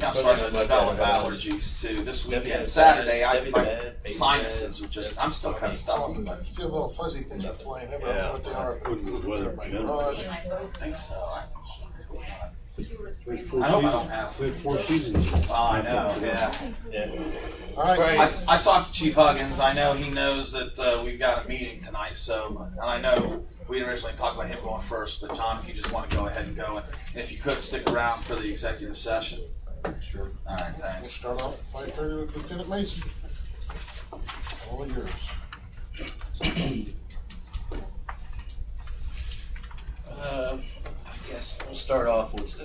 I'm starting to develop allergies too. This weekend, Saturday, my sinuses were just, I'm still kind of stuck. You feel little fuzzy things are flying everywhere. I don't know what they are. I think so. I hope I don't have. We had 4 seasons. Oh, I know, yeah. All right. I talked to Chief Huggins. I know he knows that we've got a meeting tonight, so, and I know we originally talked about him going first, but John, if you just want to go ahead and go, and if you could stick around for the executive session. Sure. All right, We'll thanks. start off at 5:30 with Lieutenant Mason. All yours. I guess we'll start off with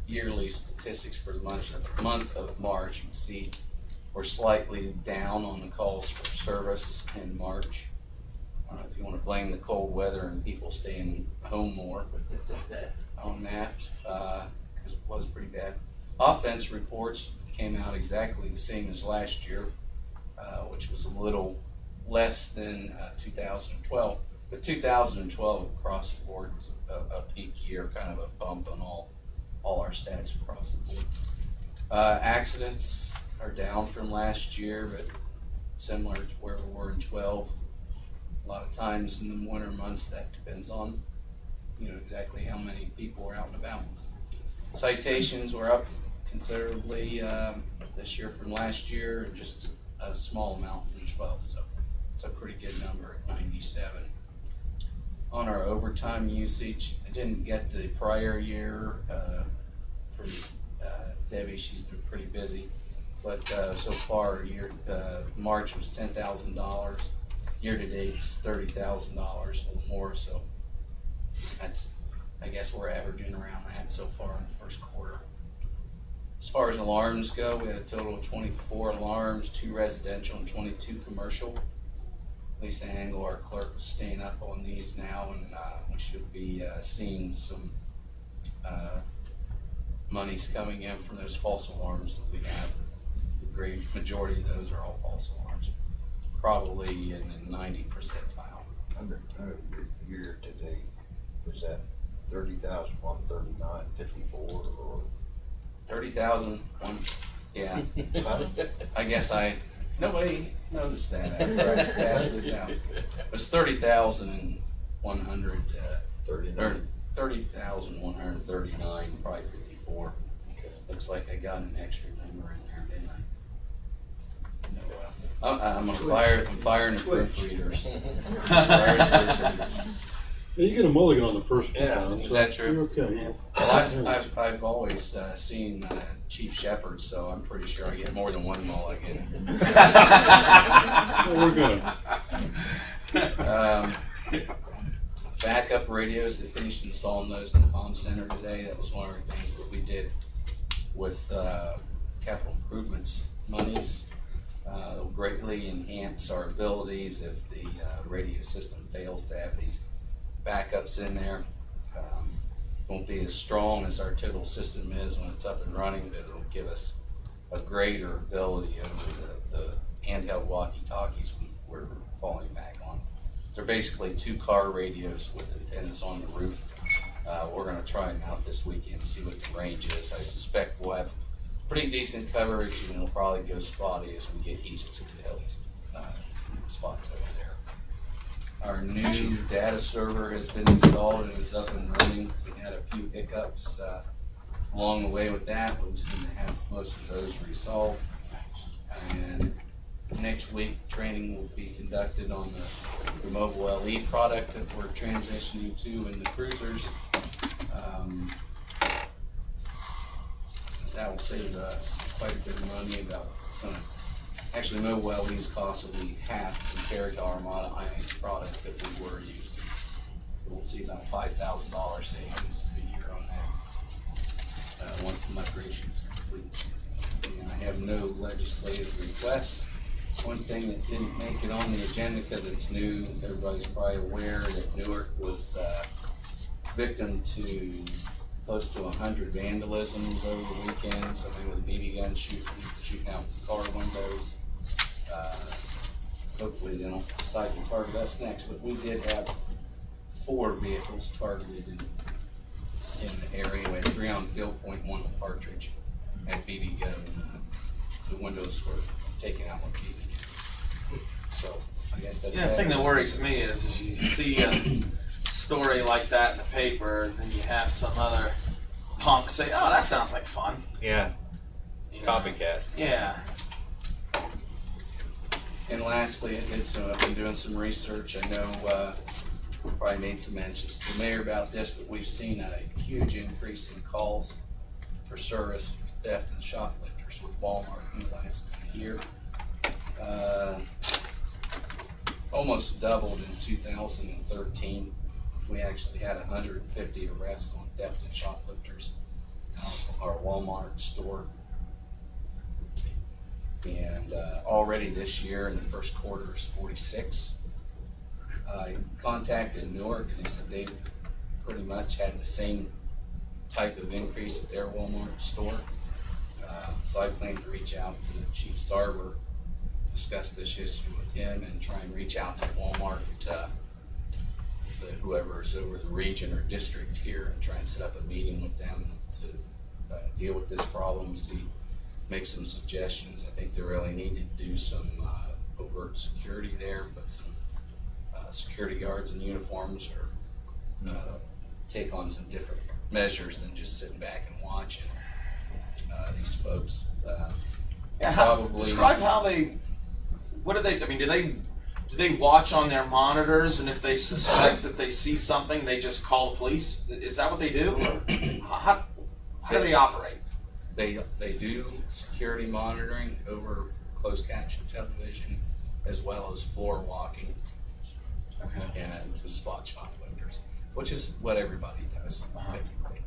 yearly statistics for the month of March. You can see we're slightly down on the calls for service in March. If you want to blame the cold weather and people staying home more on that, because it was pretty bad. Offense reports came out exactly the same as last year, which was a little less than 2012. But 2012 across the board was a peak year, kind of a bump on all our stats across the board. Accidents are down from last year, but similar to where we were in 12. A lot of times in the winter months, that depends on, exactly how many people are out and about. Citations were up considerably this year from last year, and just a small amount from 12, so it's a pretty good number at 97. On our overtime usage, I didn't get the prior year from Debbie. She's been pretty busy, but so far, March was $10,000. Year to date's $30,000, a little more. So that's, I guess we're averaging around that so far in the first quarter. As far as alarms go, we had a total of 24 alarms, 2 residential and 22 commercial. Lisa Angle, our clerk, is staying up on these now, and we should be seeing some monies coming in from those false alarms that we have. The great majority of those are all false alarms, probably in the 90 percentile. Under year to date, was that 30,139, 54, or 30,000 one? Yeah. I guess nobody noticed that after I passed this out. It was 30,100, 30,139, probably 54. Okay. Looks like I got an extra number in there, didn't I? No, I'm firing the proofreaders. Yeah, you get a mulligan on the first one. Yeah. Is that true? You're okay. Well, I've always seen Chief Shepherd, so I'm pretty sure I get more than one mulligan. Well, we're good. Backup radios, they finished installing those in the comm center today. That was one of the things that we did with capital improvements monies. It'll greatly enhance our abilities if the radio system fails to have these backups in there. Won't be as strong as our total system is when it's up and running, but it'll give us a greater ability over the handheld walkie-talkies we're falling back on. They're basically 2-car radios with antennas on the roof. We're going to try them out this weekend, see what the range is. I suspect we'll have pretty decent coverage, and it'll probably go spotty as we get east to the hilly spots over there. Our new data server has been installed and is up and running. We had a few hiccups along the way with that, but we seem to have most of those resolved. And next week, training will be conducted on the mobile LE product that we're transitioning to in the cruisers. That will save us quite a bit of money. Actually, mobile LE's cost will be half compared to our Armada IMX product that we were using. We'll see about $5,000 savings a year on that once the migration is complete. And I have no legislative requests. One thing that didn't make it on the agenda because it's new, everybody's probably aware that Newark was victim to close to 100 vandalisms over the weekend, something with a BB gun shooting out car windows. Hopefully they don't decide to target us next, but we did have 4 vehicles targeted in the area. We had 3 on Field Point, 1 on Partridge. at BB Gun, the windows were taken out with BB. So I guess that's. Yeah, the thing that worries me is you see a story like that in the paper, and then you have some other punk say, "Oh, that sounds like fun." Yeah, You know? copycat. Yeah. And lastly, I've been doing some research. I know probably made some mentions to the mayor about this, but we've seen a huge increase in calls for service, theft, and shoplifters with Walmart in the last year. Almost doubled in 2013. We actually had 150 arrests on theft and shoplifters out of our Walmart store. And already this year in the first quarter is 46. I contacted Newark and they said they pretty much had the same type of increase at their Walmart store. So I plan to reach out to Chief Sarver, discuss this issue with him, and try and reach out to Walmart, whoever is over the region or district here, and try and set up a meeting with them to deal with this problem, make some suggestions. I think they really need to do some overt security there, but some security guards in uniforms, or take on some different measures than just sitting back and watching these folks. Describe how they. What do they? I mean, do they watch on their monitors, and if they suspect that they see something, they just call the police? Is that what they do? How do they operate? They do security monitoring over closed caption television, as well as floor walking, and to spot shoplifters, which is what everybody does technically.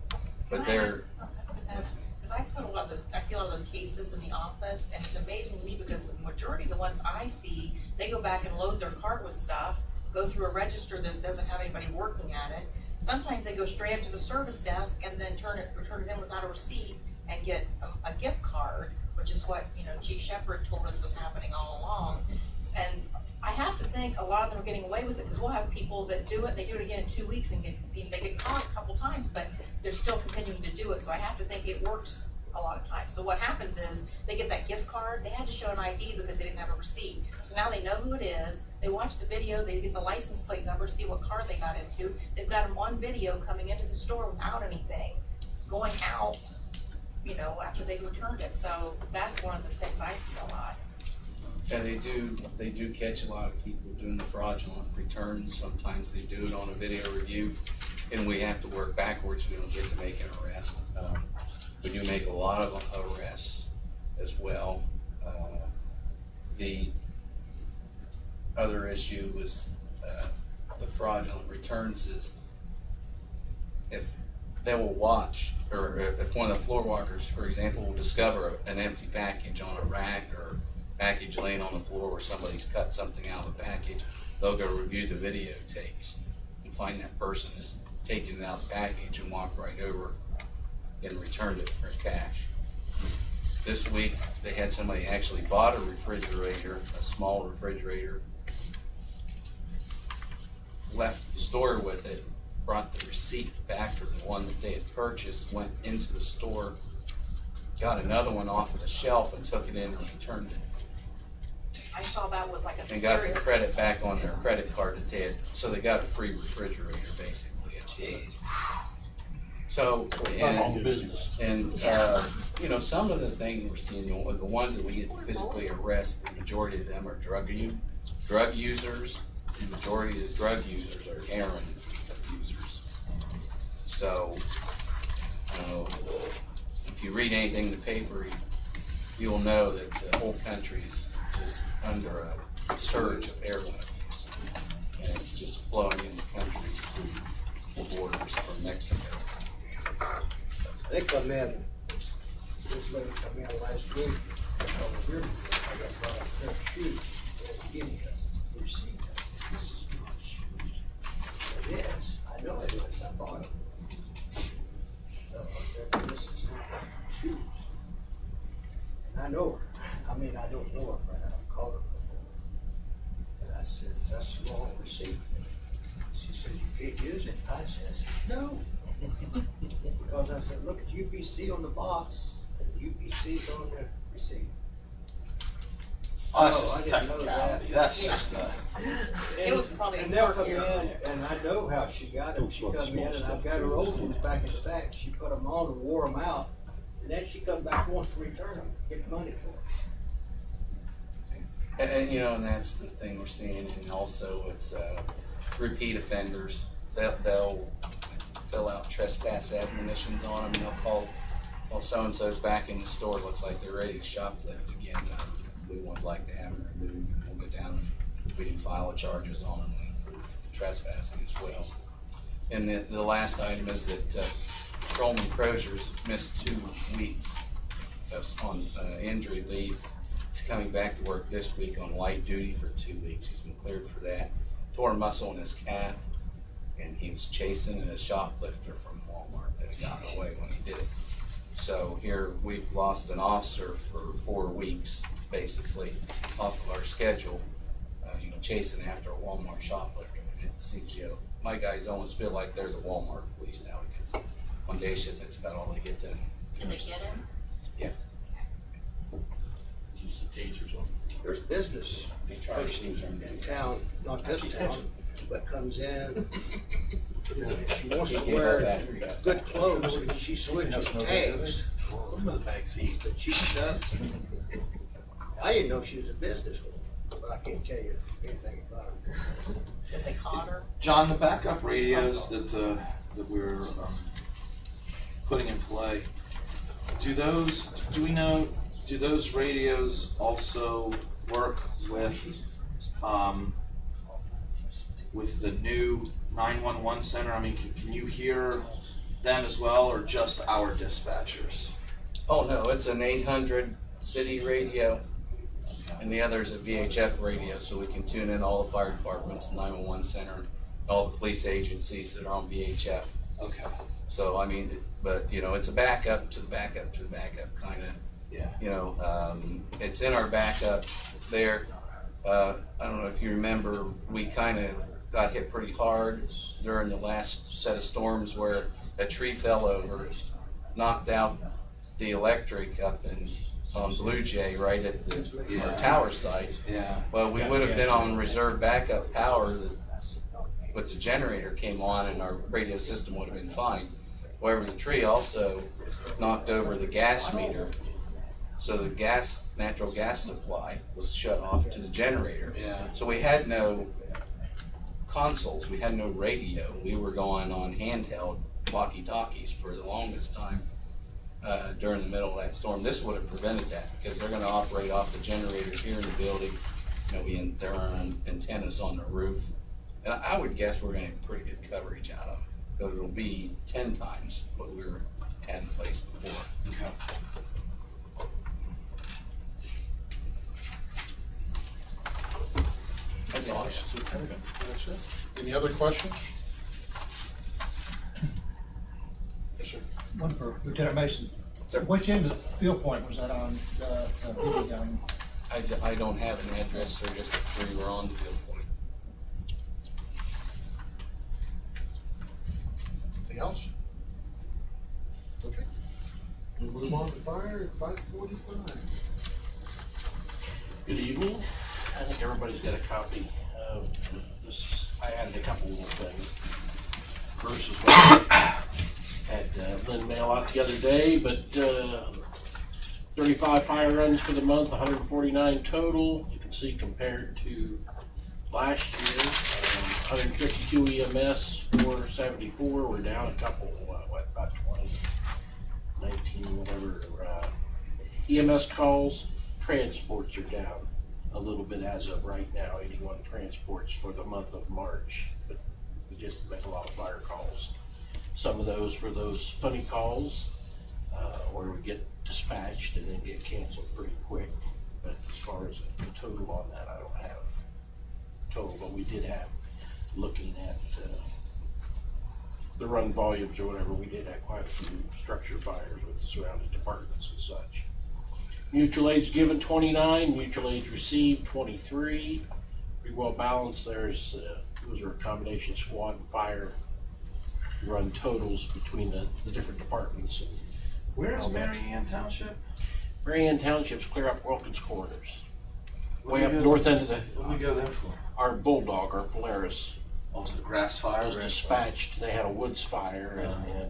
But they're. Because I see a lot of those cases in the office, and it's amazing to me because the majority of the ones I see, they go back and load their cart with stuff, go through a register that doesn't have anybody working at it. Sometimes they go straight up to the service desk and then return it in without a receipt and get a gift card, which is what Chief Shepherd told us was happening all along. And I have to think a lot of them are getting away with it because we'll have people that do it, they do it again in 2 weeks and they get caught a couple times, but they're still continuing to do it. So I have to think it works a lot of times. So what happens is they get that gift card, they had to show an ID because they didn't have a receipt. So now they know who it is, they watch the video, they get the license plate number to see what car they got into. They've got them on video coming into the store without anything, going out, after they returned it. So that's one of the things I see a lot. And they do catch a lot of people doing the fraudulent returns. Sometimes they do it on a video review, and we have to work backwards. We don't get to make an arrest. We do make a lot of arrests as well. The other issue was the fraudulent returns is if they will watch, or if one of the floor walkers, for example, will discover an empty package on a rack or package laying on the floor where somebody's cut something out of the package, they'll go review the videotapes and find that person has taken out the package and walked right over and returned it for cash. This week, they had somebody actually bought a refrigerator, a small refrigerator, left the store with it, brought the receipt back for the one that they had purchased, went into the store, got another one off of the shelf and took it in and returned it. I saw that with like a And got the credit back on their credit card that they had, so they got a free refrigerator basically. So, On business. and some of the things we're seeing, the ones that we get to physically arrest, the majority of them are drug users. The majority of the drug users are heroin abusers. So, if you read anything in the paper, you'll know that the whole country is just under a surge of heroin abuse, and it's just flowing in the countries through the borders from Mexico. They come in, this lady come in last week, over here, I got brought a pair of shoes, and give me a receipt. This is not shoes. Yes, I know it is, I bought them. So I said, this is not shoes. And I know her, I mean, I don't know her, but I've called her before. And I said, that's the wrong receipt. She said, you can't use it. I said, no. Because I said, look at UPC on the box, UPC's on the receipt. Oh, that's Oh, just I a didn't know technicality. that. That's just It was probably And they'll work come here. in, and I know how she got them. Don't She smoke come small in, and stuff, I've got her too. old ones back in the back. She put them on and wore them out. And then she come back, wants to return them, get money for them. And you know, and that's the thing we're seeing, and also it's repeat offenders. They'll fill out trespass admonitions on them, and they'll call, well, so-and-so's back in the store, looks like they're ready to shoplift again. We would like to have them removed, and we'll go down and we can file charges on them for trespassing as well. And the last item is that Patrolman Crozier's missed 2 weeks on injury leave. He's coming back to work this week on light duty for 2 weeks. He's been cleared for that. Tore a muscle in his calf, and he was chasing a shoplifter from Walmart that had gotten away when he did it. So here we've lost an officer for 4 weeks, basically, off of our schedule, chasing after a Walmart shoplifter. And it seems, my guys almost feel like they're the Walmart police now, because on day shift, that's about all they get to. Can they get him? Use the tasers on. There's business person in town, not this town, but comes in. She wants to wear good clothes, and she switches tags. I'm in the back seat. But she does. I didn't know she was a businesswoman, but I can't tell you anything about her. If they caught her? John, the backup radios that we're putting in play, do those radios also work with the new 911 center? I mean, can you hear them as well, or just our dispatchers? Oh, no, it's an 800 city radio, and the other is a VHF radio, so we can tune in all the fire departments, 911 center, and all the police agencies that are on VHF. Okay. So, I mean, but, it's a backup to the backup to the backup, kind of. Yeah. It's in our backup there. I don't know if you remember, we kind of got hit pretty hard during the last set of storms where a tree fell over, knocked out the electric up on Blue Jay right at our tower site. Yeah. Well, we would have been on reserve backup power, but the generator came on and our radio system would have been fine. However, the tree also knocked over the gas meter, so the natural gas supply was shut off to the generator. Yeah. So we had no consoles, we had no radio. We were going on handheld walkie-talkies for the longest time during the middle of that storm. This would have prevented that, because they're going to operate off the generator here in the building. There are antennas on the roof, and I would guess we're going to have pretty good coverage out of them. But it'll be 10 times what we had in place before. Okay. That's all. That's it. Any other questions? Yes, sir. One for Lieutenant Mason. Sir. Which end of Field Point was that on, BB gun? I don't have an address, sir, just the 3 were on Field Point. Anything else? Okay. We'll move on to fire at 5:45. Good evening. I think everybody's got a copy of this. I added a couple more things versus what I had Lynn mail out the other day, but 35 fire runs for the month, 149 total. You can see compared to last year, 152 EMS, 474. We're down a couple, about 20, 19, whatever. EMS calls, transports are down a little bit as of right now, 81 transports for the month of March, but we just make a lot of fire calls. Some of those for those funny calls, where we get dispatched and then get canceled pretty quick. But as far as the total on that, I don't have total, but we did have, looking at the run volumes or whatever, we did have quite a few structure fires with the surrounding departments and such. Mutual aids given 29, mutual aids received 23. Pretty well balanced. Those are a combination squad and fire run totals between the different departments. And Where is Mary Ann Township? Marianne Township's clear up Wilkins Corners. Way up do we go- north end of the, What do we go there for? our Bulldog, our Polaris, Oh, the grass fire? was dispatched. They had a woods fire and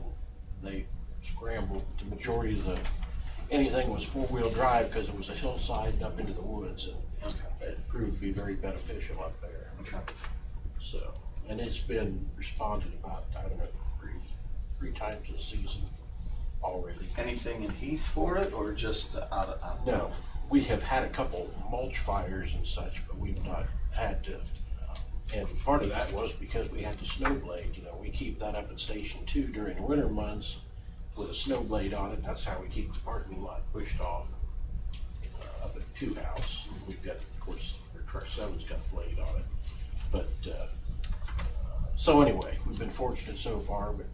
they scrambled. The majority of anything was 4-wheel drive because it was a hillside and up into the woods, and Okay. it proved to be very beneficial up there. Okay. So, and it's been responded about, I don't know, three times this season already. Anything in Heath for it, or just out of? No, we have had a couple mulch fires and such, but we've not had to. And part of that was because we had the snow blade. You know, we keep that up at Station 2 during the winter months with a snow blade on it. That's how we keep the parking lot pushed off up at 2 house. We've got, of course, our truck 7's got a blade on it. But so anyway, we've been fortunate so far, but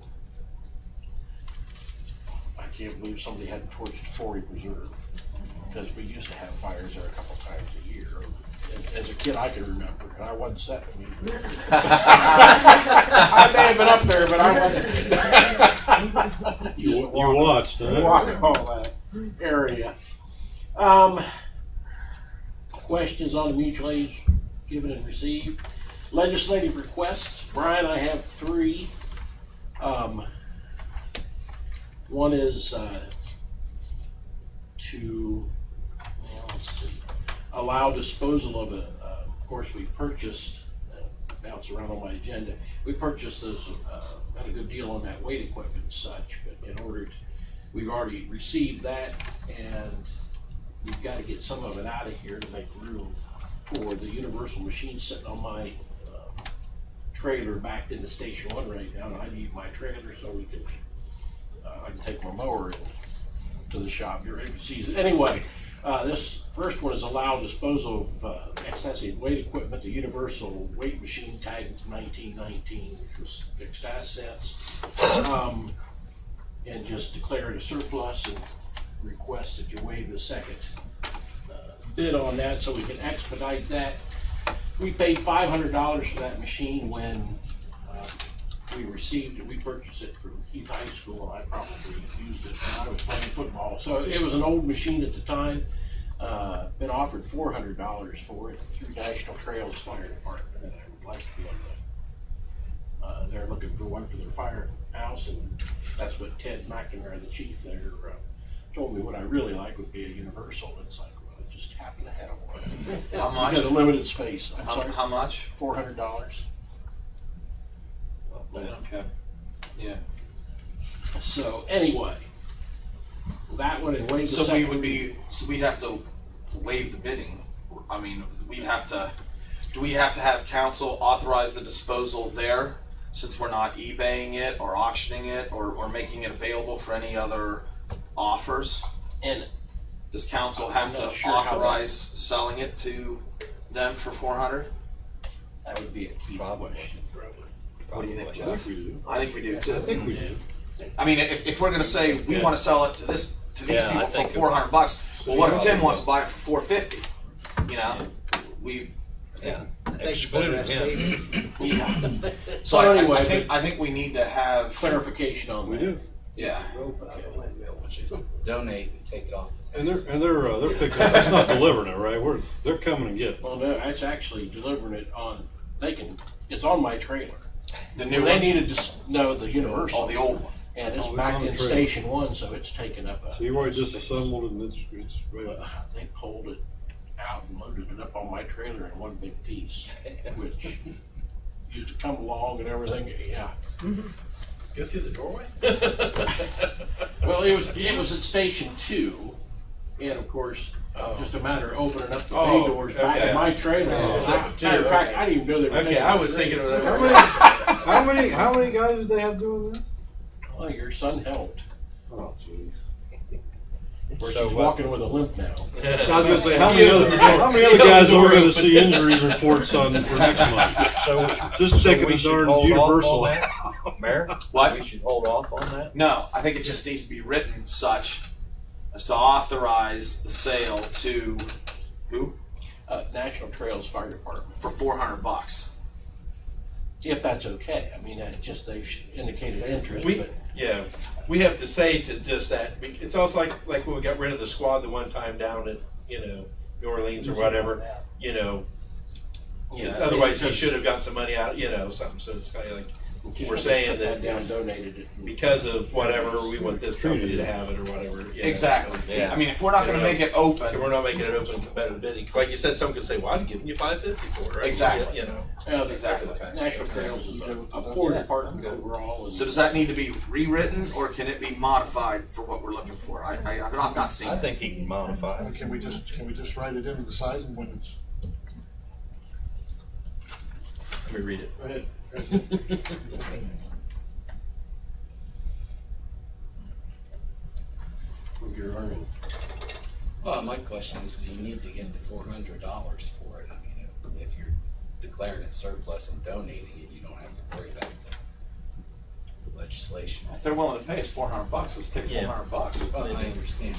I can't believe somebody hadn't torched Forey Preserve, because we used to have fires there a couple times a year. And as a kid, I can remember, and I wasn't set. I may have been up there, but I wasn't. You watched, huh? Walk all that area. Questions on the mutual aids given and received? Legislative requests. Brian, I have 3. One is to, well, let's see, allow disposal of of course, we purchased, bounce around on my agenda, we purchased those, got a good deal on that weight equipment and such, but in order to, we've already received that, and we've got to get some of it out of here to make room for the universal machine sitting on my trailer backed into Station 1 right now, and I need my trailer so we can, I can take my mower in to the shop, get ready for season. Anyway, this first one is allow disposal of excessive weight equipment, the universal weight machine tagged 1919, which was fixed assets, and just declare it a surplus and request that you waive the second bid on that so we can expedite that. We paid $500 for that machine when we received it. We purchased it from Heath High School, and I probably used it when I was playing football. So it was an old machine at the time. Been offered $400 for it through National Trails Fire Department, and I would like to be on the, they're looking for one for their firehouse, and that's what Ted McInerney, the chief there, told me what I really like would be a universal. It's like, well, I just happen to have one. How much? Because of limited space. I'm sorry, How much? $400. Okay. Yeah. So anyway, that one and waive the So second. we'd have to waive the bidding. I mean, do we have to have council authorize the disposal there, since we're not eBaying it or auctioning it or making it available for any other offers? And Does council have I'm to not sure how that- authorize selling it to them for 400? That would be a key question. What do you think, I Jeff? think we do. I think we do I too. think we do. I mean, if we're gonna say we wanna sell it to these Yeah, I people for think it- $400, well, what if Tim wants to buy it for $450? You know, Yeah. Excluded him. yeah, so anyway, I think we need to have, clarification on We that. do. yeah. Donate and take it off the And they're picking up, that's not delivering it, right? They're coming and getting it. Well, no, that's actually delivering it on. It's on my trailer. The new They one, needed to know the universal, oh, the old one. and it's Oh, it's backed on the in trailer. Station 1, so it's taken up a. So you've already disassembled it and it's ready. Well, they pulled it out and loaded it up on my trailer in one big piece, which used to come along and everything. Yeah. Go through the doorway? Well, it was at Station 2, and of course, just a matter of opening up the bay Oh, doors back okay. in my trailer. Oh, Matter that of too, fact, okay. I didn't even know they were. Okay, making I the was thinking trailer. of that. How many guys do they have doing this? Oh, your son helped. Oh, jeez. Of course, So he's what? walking with a limp now. I was gonna say, how many other guys are we gonna see injury reports on for next month? So, Just checking we the should darn hold off universal. on that, Mayor? What? We should hold off on that? No, I think it just needs to be written such as to authorize the sale to who? National Trails Fire Department, For $400. if that's okay. I mean, they've indicated interest, We, but yeah, we have to say to just that, it's almost like when we got rid of the squad the one time down at, New Orleans or whatever, because otherwise he should have got some money out, something, so it's kind of like, we're saying that down, donated it. because of whatever, we want this company to have it or whatever. Exactly. Yeah. I mean, if we're not gonna make it open. So we're not making it open competitive bidding. Like you said, someone could say, well, I'm giving you $550 for it, right? Exactly. Exactly. Exactly. National Trails is a poor department overall. So does that need to be rewritten, or can it be modified for what we're looking for? I've not seen I it. think he can modify it. Can we just write it into the sizing when it's, Let me read it. go ahead. You're earning. Well, my question is, do you need to get the $400 for it? I mean, if you're declaring it surplus and donating it, you don't have to worry about the legislation. If they're willing to pay us $400, let's take $400. Well, I understand,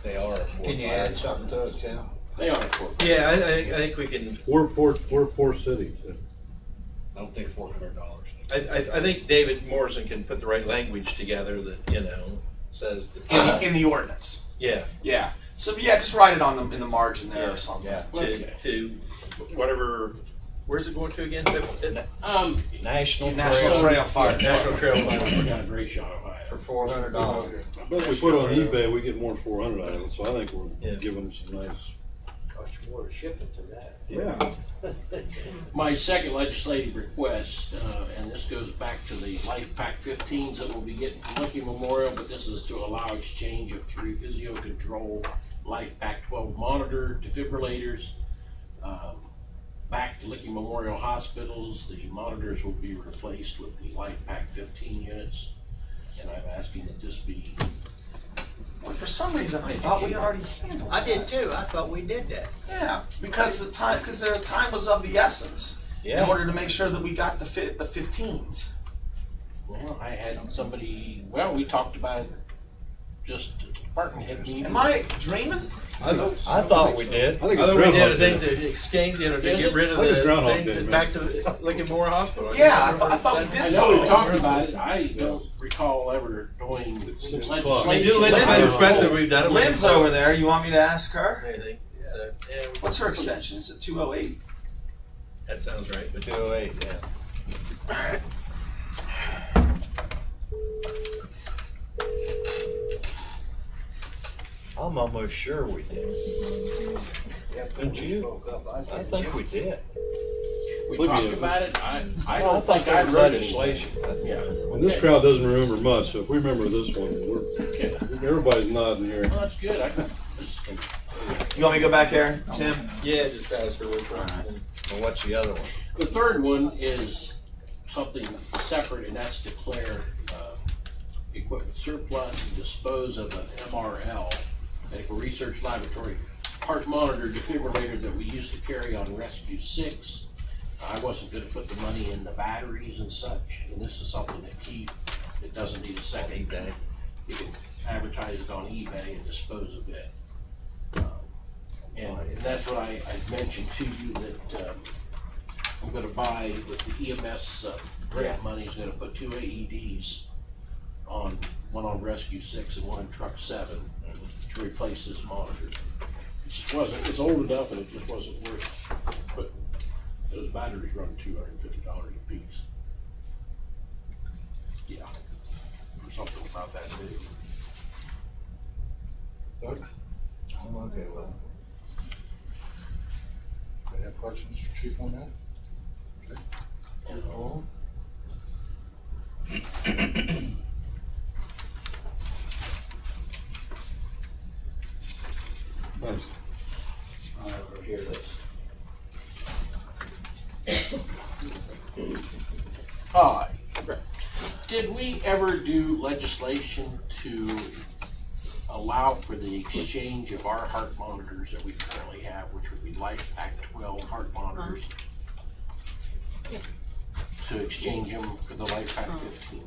they are a poor Can you fire add something to it, Tim? They are a poor. Yeah, I think we can. We're poor cities. I don't think $400. I think David Morrison can put the right language together that says that. In the ordinance. Yeah. Yeah. So yeah, just write it on in the margin there or something. Yeah. To whatever. Where's it going to again? National National Trail Fire. National Trail Fire. We got a great shot of For it. $400. But if we put it on eBay, we get more than 400 out of it, so I think we're Yeah. giving them some nice. Cost you more to ship it to that. Yeah. My second legislative request, and this goes back to the Life Pack 15s that we'll be getting from Lincoln Memorial, but this is to allow exchange of 3 Physio Control Life Pack 12 monitor defibrillators back to Lincoln Memorial Hospitals. The monitors will be replaced with the Life Pack 15 units, and I'm asking that this be. Well, for some reason, I thought we already handled I that. did too, I thought we did that. Yeah, because their time was of the essence. Yeah. In order to make sure that we got the 15s. Well, I had somebody. Well, we talked about it just at the department head meeting. Am I dreaming? I thought we did. I think Although it's we did a Groundhog thing Day. to exchange, to Is get it? rid of I think it's the Groundhog things Day, and man. back to Lincoln Memorial Hospital. Yeah, I thought we did I know something. we've talked about it. I don't recall ever doing It's 6 legislation. o'clock. We do legislative requests that we've done it. Lynn's over there. You want me to ask her? Anything. So, yeah, What's her extension? Is it 208? that sounds right. But 208, yeah. I'm almost sure we did. Yeah, Don't you? spoke up, I think we did. We Believe talked me, about it. I Well, don't think I there was wrote legislation. anything. Yeah. And this crowd doesn't remember much, so if we remember this one, Okay. everybody's nodding here. Well, that's good. I can just You want me to go back there, Tim? yeah, just ask her which one. Well, what's the other one? The third one is something separate, and that's declare equipment surplus and dispose of an MRL, medical research laboratory heart monitor defibrillator that we used to carry on Rescue 6. I wasn't gonna put the money in the batteries and such, and this is something that it doesn't need a second. eBay. You can advertise it on eBay and dispose of it. And that's what I mentioned to you, that I'm gonna buy with the EMS grant money, is gonna put 2 AEDs on, one on Rescue 6 and one on Truck 7 to replace this monitor. It just wasn't, it's old enough and it just wasn't worth putting. Those batteries run $250 a piece. Yeah, or something about that big. Doug, I'm okay with it. any have questions, Chief, on that? Okay. Go on. Let's hear this. Hi. Did we ever do legislation to allow for the exchange of our heart monitors that we currently have, which would be Life Pack 12 heart monitors? To exchange them for the Life Pack 15?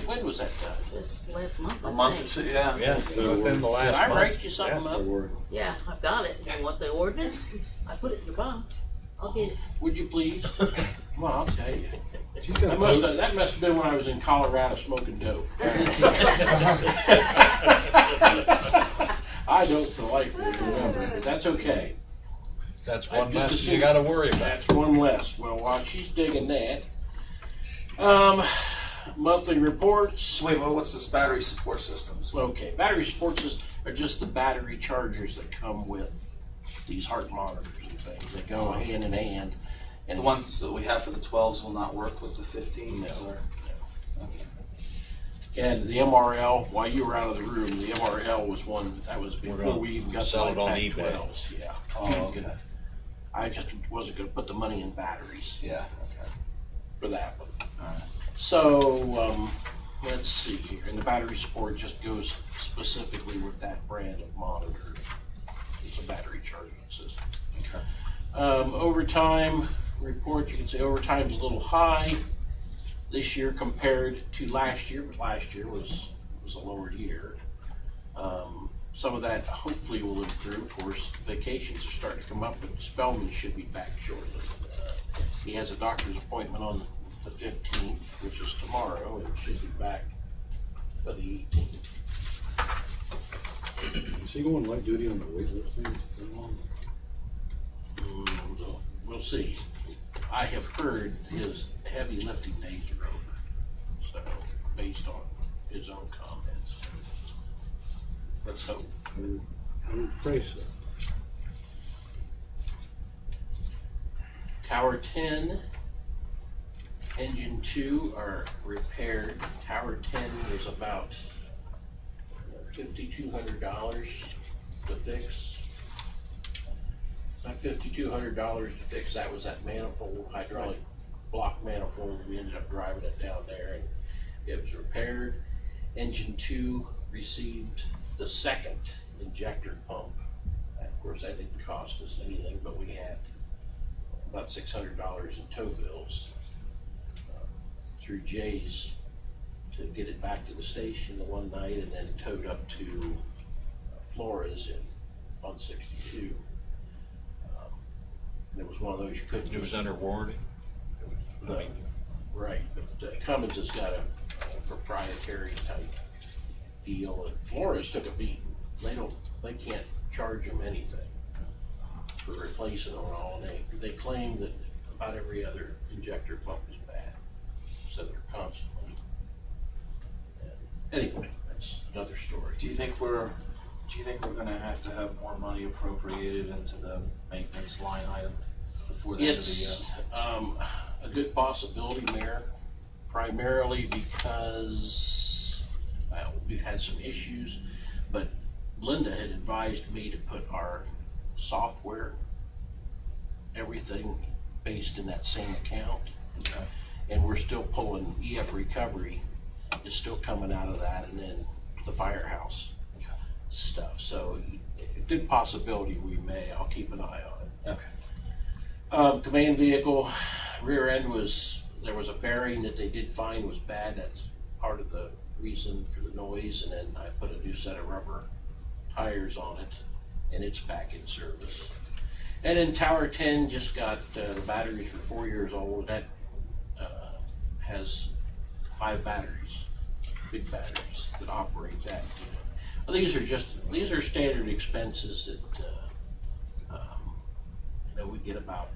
When was that done? This last month, A month or two, yeah. Yeah, within the last Did I month. write you something up? Don't worry. Yeah, I've got it. You want the ordinance? I put it in your box. I'll get it. Would you please? Well, I'll tell you. She's got That must have been when I was in Colorado smoking dope. I don't delightfully remember, but that's okay. That's I one just less you assumed- gotta worry about. That's one less. Well, while she's digging that, monthly reports. So wait, well, what's this battery support systems? Okay, battery support systems are just the battery chargers that come with these heart monitors and things. They go hand in hand. And the ones that we have for the 12s will not work with the 15s? No. Or? Okay. And the MRL, while you were out of the room, the MRL was one that was We're before gonna we even got sell the it on iPad eBay. 12s. Yeah. Oh, okay. I just wasn't going to put the money in batteries Yeah, okay. for that one. Alright. So, let's see here. And the battery support just goes specifically with that brand of monitor. It's a battery charging system. Okay. Overtime report, you can say overtime's a little high this year compared to last year, but last year was a lower year. Some of that hopefully will improve. Of course, vacations are starting to come up, but Spellman should be back shortly. He has a doctor's appointment on the 15th, which is tomorrow, and should be back by the 18th. Is he going light duty on the weightlifting? We'll see. I have heard his heavy lifting days are over, so based on his own comments. Let's hope. I would pray so. Tower 10, engine 2 are repaired. Tower 10 was about $5,200 to fix. About $5,200 to fix. That was that manifold, hydraulic block manifold. We ended up driving it down there and it was repaired. Engine 2 received the second injector pump. And of course, that didn't cost us anything, but we had about $600 in tow bills through Jay's to get it back to the station the one night and then towed up to Flores on 62. It was one of those you couldn't It do. was under warranty. Right, but Cummins has got a proprietary type deal, and Flores took a beating. They can't charge them anything for replacing them all. They claim that about every other injector pump is bad, so they're constantly. Anyway, that's another story. Do you think we're gonna have to have more money appropriated into the maintenance line item before the end of the year? It's a good possibility, Mayor, primarily because, well, we've had some issues, but Linda had advised me to put our software, everything based in that same account. Okay. And we're still pulling EF Recovery is still coming out of that, and then the firehouse stuff. So a good possibility we may. I'll keep an eye on it. Okay. Command vehicle rear end there was a bearing that they did find was bad. That's part of the reason for the noise. And then I put a new set of rubber tires on it, and it's back in service. And then Tower 10 just got the batteries for 4 years old. That has 5 batteries, big batteries that operate that. Well, these are standard expenses that we get about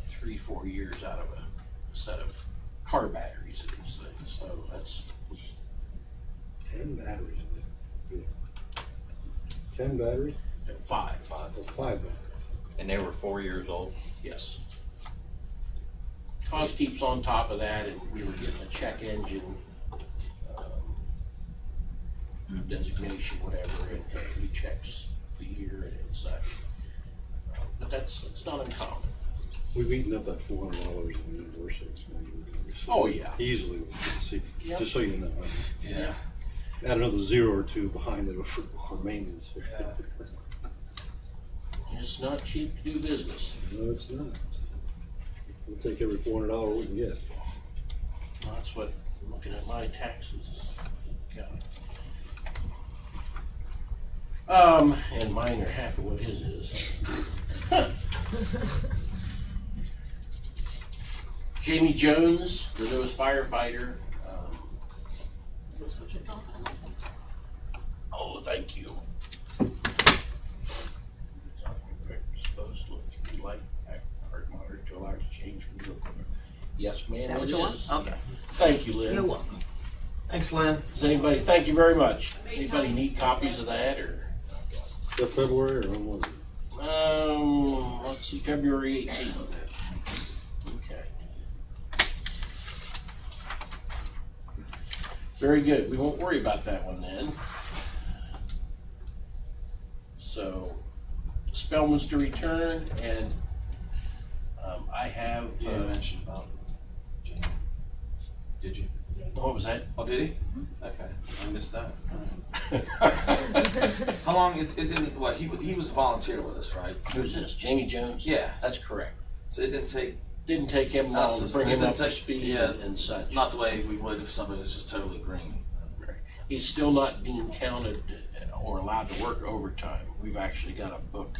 3-4 years out of a set of car batteries and these things. So that's 10 batteries in there. 10 batteries? 5. Oh, 5 batteries. And they were 4 years old. Yes. Cos keeps on top of that, and we were getting a check engine designation, whatever, and he checks the year and it's but it's not uncommon. We've eaten up that $400 in Universal. Oh, yeah. Easily, Yep. just so you know. Yeah. Add another 0 or 2 behind it for maintenance. Yeah. It's not cheap to do business. No, it's not. We'll take every $400 we can get. That's what, looking at my taxes, got. And mine are half of what his is. Jamie Jones, the newest firefighter. Is this what you're talking about? Oh, thank you. Disposal of 3 light heart monitor to allow exchange for new equipment. Yes, ma'am, Is that what it you want? is. Okay. Thank you, Lynn. You're welcome. Thanks, Lynn. Does anybody, thank you very much. Anybody need copies of that or? Is that February or when was it? Let's see, February 18th. Okay. Very good. We won't worry about that one then. So, Spellman's to return, and I have. You mentioned about Jamie. Did you? What was that? Oh, did he? Okay, I missed that. How long? It didn't. What? He was a volunteer with us, right? Who's this? Jamie Jones? Yeah. That's correct. So it didn't take. Didn't take him long Us, to bring it him didn't up to take- speed yeah, and such. Not the way we would if somebody was just totally green. He's still not being counted or allowed to work overtime. We've actually got a book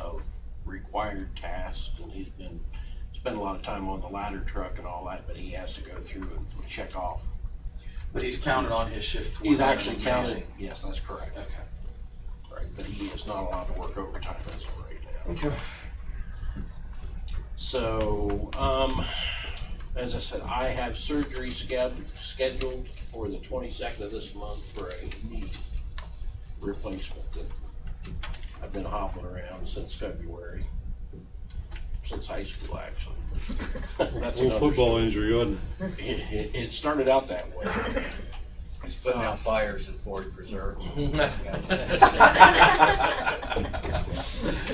of required tasks, and he's been spent a lot of time on the ladder truck and all that, but he has to go through and check off. But he's counted on his shift. He's toward actually counted, manning. yes, that's correct. Okay. Right, but he is not allowed to work overtime as of right now. Okay. So, as I said, I have surgery scheduled for the 22nd of this month for a knee replacement that I've been hobbling around since February, since high school actually. That's Old another football story. injury, wasn't it? It started out that way. He's putting out fires in Ford Preserve.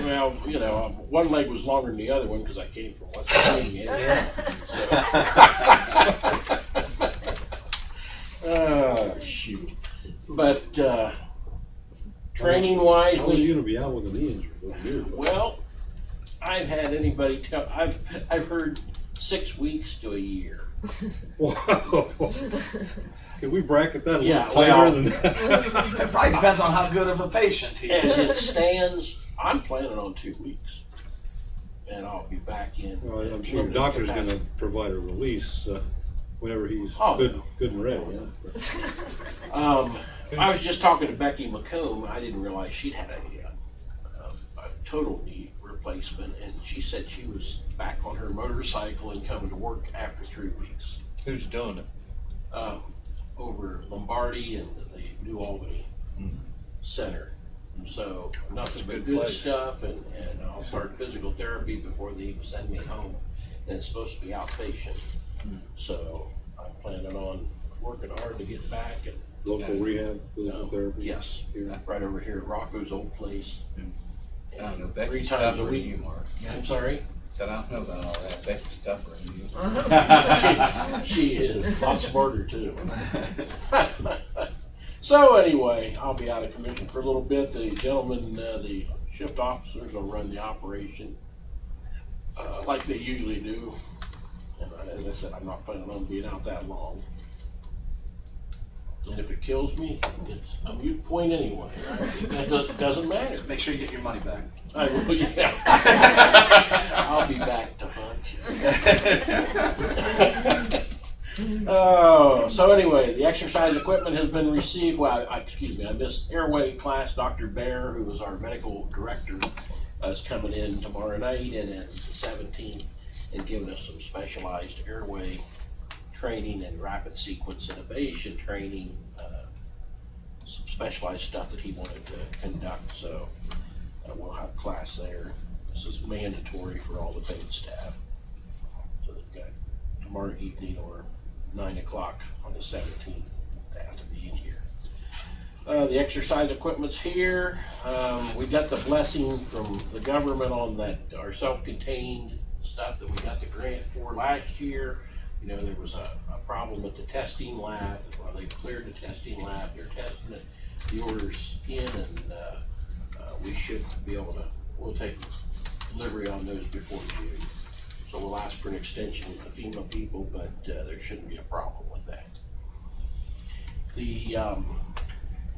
Well, you know, one leg was longer than the other one because I came from West Virginia. So. Shoot. But training wise, How was you gonna be out with a knee injury? What a year ago? well, I've had anybody tell I've heard 6 weeks to a year. Wow. Can we bracket that a Yeah, little tighter well- than that? It probably depends on how good of a patient he As is. it stands, I'm planning on 2 weeks, and I'll be back in. Well, I'm sure your limited doctor's capacity. gonna provide a release, whenever he's Oh, good, no. good and ready, yeah. I was just talking to Becky McComb. I didn't realize she'd had a total knee replacement, and she said she was back on her motorcycle and coming to work after 3 weeks. Who's doing it? Over Lombardi and the New Albany Center. And so nothing but good place. stuff, and I'll start physical therapy before they even send me home. And it's supposed to be outpatient. So I'm planning on working hard to get back and Local rehab, physical therapy. yes, Here. right over here at Rocco's old place. I don't know, 3 Becky's times a tougher than week. you, Mark. I'm sorry. Said, I don't know about all that. Becky's tougher than you. She is a lot smarter too. So anyway, I'll be out of commission for a little bit. The gentlemen, the shift officers will run the operation like they usually do. And as I said, I'm not planning on being out that long. And if it kills me, it's a moot point anyway, right? It doesn't matter. Make sure you get your money back. I will, yeah. I'll be back to hunt. Oh, so anyway, the exercise equipment has been received. Well, excuse me, I missed airway class. Dr. Bear, who is our medical director, is coming in tomorrow night, and then the 17th, and giving us some specialized airway training and rapid sequence innovation training, some specialized stuff that he wanted to conduct. So we'll have class there. This is mandatory for all the paid staff. So they've got tomorrow evening or 9 o'clock on the 17th. They have to be in here. The exercise equipment's here. We got the blessing from the government on that, our self-contained stuff that we got the grant for last year. You know, there was a problem with the testing lab. Well, they cleared the testing lab. They're testing it. The order's in, and we should be able to, we'll take delivery on those before June. So we'll ask for an extension with the FEMA people, but there shouldn't be a problem with that. The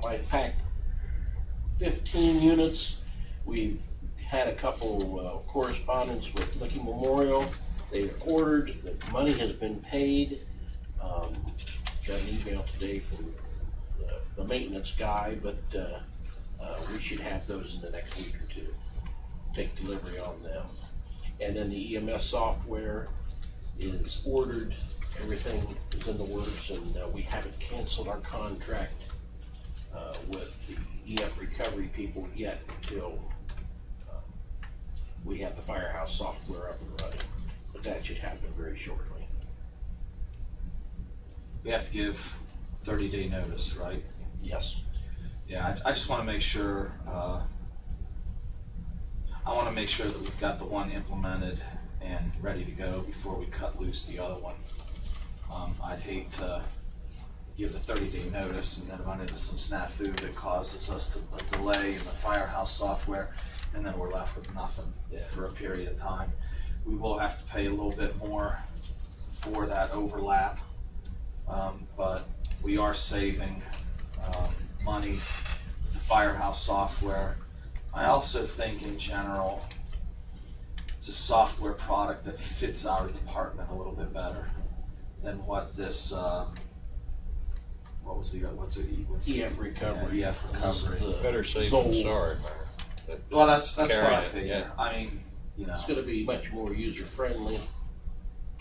Life Pack 15 units, we've had a couple correspondence with Licky Memorial. They ordered, the money has been paid. Got an email today from the maintenance guy, but we should have those in the next week or two. Take delivery on them. And then the EMS software is ordered, everything is in the works, and we haven't canceled our contract with the EF recovery people yet until we have the Firehouse software up and running. But that should happen very shortly. We have to give 30-day notice, right? Yes. Yeah, I just want to make sure, I want to make sure that we've got the one implemented and ready to go before we cut loose the other one. I'd hate to give the 30-day notice and then run into some snafu that causes us a delay in the Firehouse software, and then we're left with nothing for a period of time. We will have to pay a little bit more for that overlap, but we are saving money with the Firehouse software. I also think in general, it's a software product that fits our department a little bit better than what this, what's EF recovery. Yeah, EF recovery. Better safe Zoll. than sorry, man. Well, that's what Carrying I it, figure. yeah. I mean, you know. It's gonna be much more user-friendly.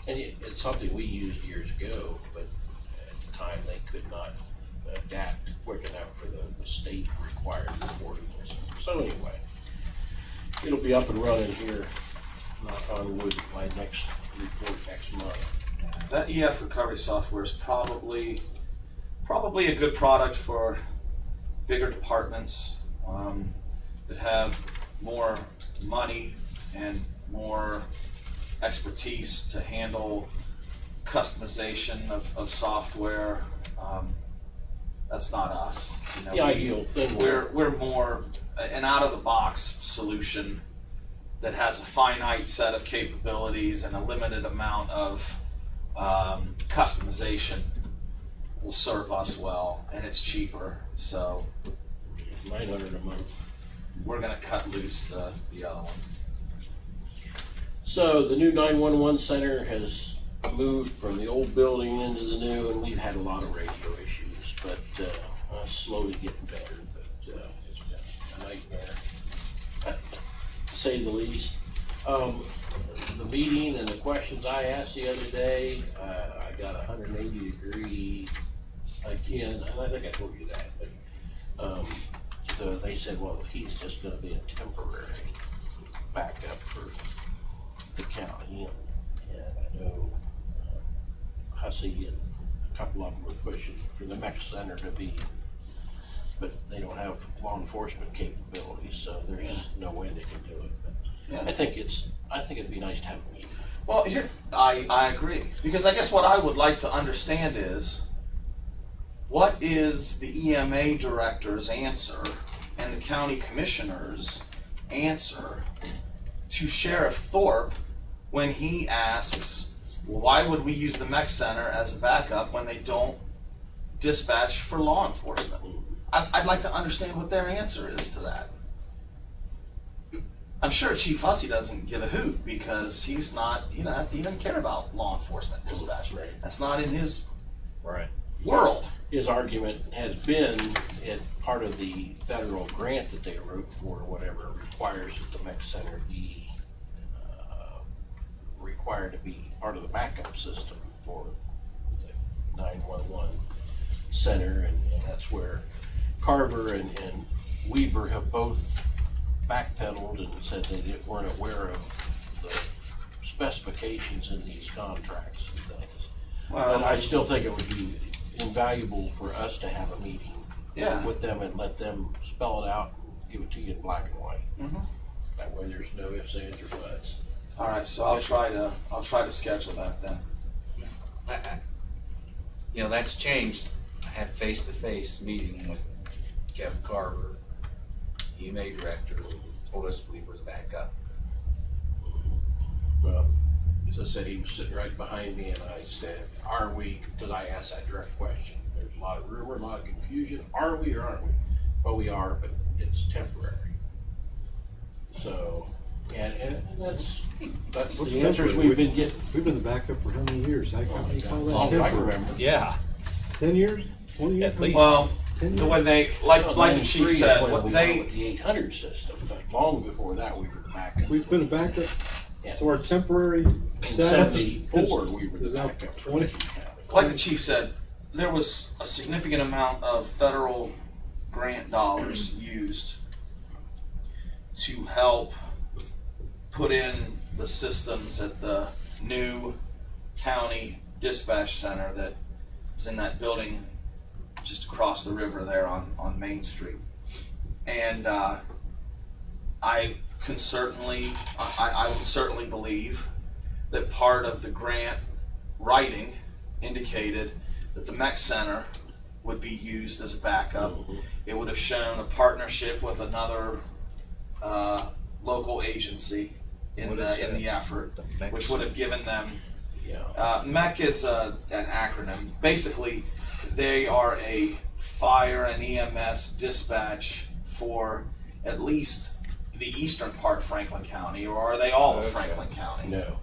And it's something we used years ago, but at the time they could not adapt quick enough for the state required reporting. So anyway, it'll be up and running here, knock on wood, my next report next month. That EF recovery software is probably a good product for bigger departments that have more money and more expertise to handle customization of software. That's not us. You know, The ideal thing. we're more an out-of-the-box solution that has a finite set of capabilities and a limited amount of customization will serve us well, and it's cheaper. So $900 a month. we're going to cut loose the other one. So the new 911 center has moved from the old building into the new, and we've had a lot of radio issues, but slowly getting better. But it's been a nightmare, to say the least. The meeting and the questions I asked the other day, I got 180 degree again, and I think I told you that. But so they said, well, he's just going to be a temporary backup for the county, and I know Hussey and a couple of them were pushing for the MEC center to be, but they don't have law enforcement capabilities, so there's no way they can do it. But Yeah. I think it'd be nice to have a meeting. Well, here, I agree. Because I guess what I would like to understand is, what is the EMA director's answer and the county commissioner's answer to Sheriff Thorpe when he asks, well, why would we use the MEC Center as a backup when they don't dispatch for law enforcement? I'd like to understand what their answer is to that. I'm sure Chief Hussey doesn't give a hoot because he doesn't care about law enforcement dispatch. Right. That's not in his Right. world. His argument has been, part of the federal grant that they wrote for, whatever, requires that the MEC Center be required to be part of the backup system for the 911 center, and that's where Carver and Weber have both backpedaled and said they weren't aware of the specifications in these contracts and things. But I still think it would be invaluable for us to have a meeting with them and let them spell it out and give it to you in black and white. Mhm. That way there's no ifs, ands, or buts. All right, so I'll try to schedule that then. That's changed. I had face-to-face meeting with Kevin Carver, EMA director, who told us we were the backup. Well, as I said, he was sitting right behind me, and I said, are we, because I asked that direct question. There's a lot of rumor, a lot of confusion. Are we or aren't we? Well, we are, but it's temporary. So, And that's What's the answers temporary? we've been getting. We've been the backup for how many years? How can you call Long that I temporary? remember. Yeah. 10 years? 20 years? At least. Well, 10 the years? way they, like the 93 chief is said, when what we they, went with the 800 system, but long before that, we were the backup. We've been a backup, Yeah. so our temporary In status 74, we were the is now backup. 20. like the chief said, there was a significant amount of federal grant dollars used to help put in the systems at the new county dispatch center that is in that building just across the river there on Main Street. And I would certainly believe that part of the grant writing indicated that the MEC Center would be used as a backup. It would have shown a partnership with another local agency in What is the effort, The MEC which would have given them. Yeah. MEC is an acronym. Basically, they are a fire and EMS dispatch for at least the eastern part of Franklin County, or are they all of Okay. Franklin County? No.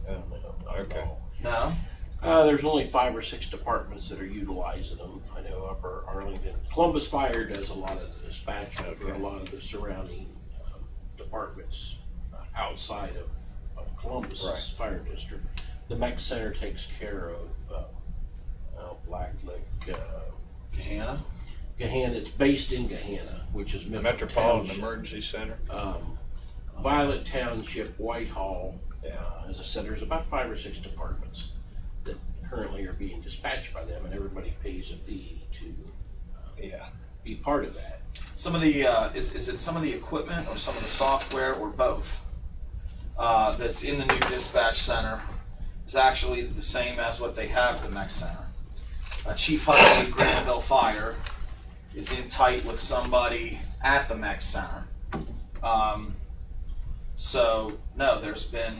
Okay. No? There's only 5 or 6 departments that are utilizing them. I know Upper Arlington, Columbus Fire does a lot of the dispatching for a lot of the surrounding departments outside of Columbus's fire district. The MEC Center takes care of Blacklick, Gahanna? Gahanna. It's based in Gahanna, which is The Mifflin Metropolitan Township. Emergency Center. Violet Township, Whitehall. Yeah. As I said, there's about 5 or 6 departments that currently are being dispatched by them, and everybody pays a fee to Yeah. be part of that. Some of the is it some of the equipment or some of the software or both that's in the new dispatch center is actually the same as what they have at the MEC Center. Chief Hudson, Granville Fire, is in tight with somebody at the MEC Center. So no, there's been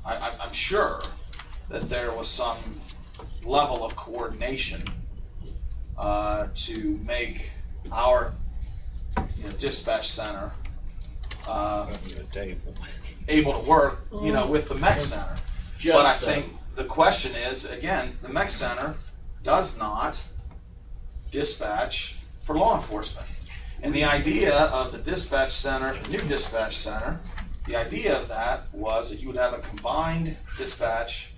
I'm sure that there was some level of coordination to make our dispatch center Under the table. able to work, with the MEC Center. Just, But I think the question is, again, the MEC Center does not dispatch for law enforcement. And the idea of the dispatch center, the new dispatch center, the idea of that was that you would have a combined dispatch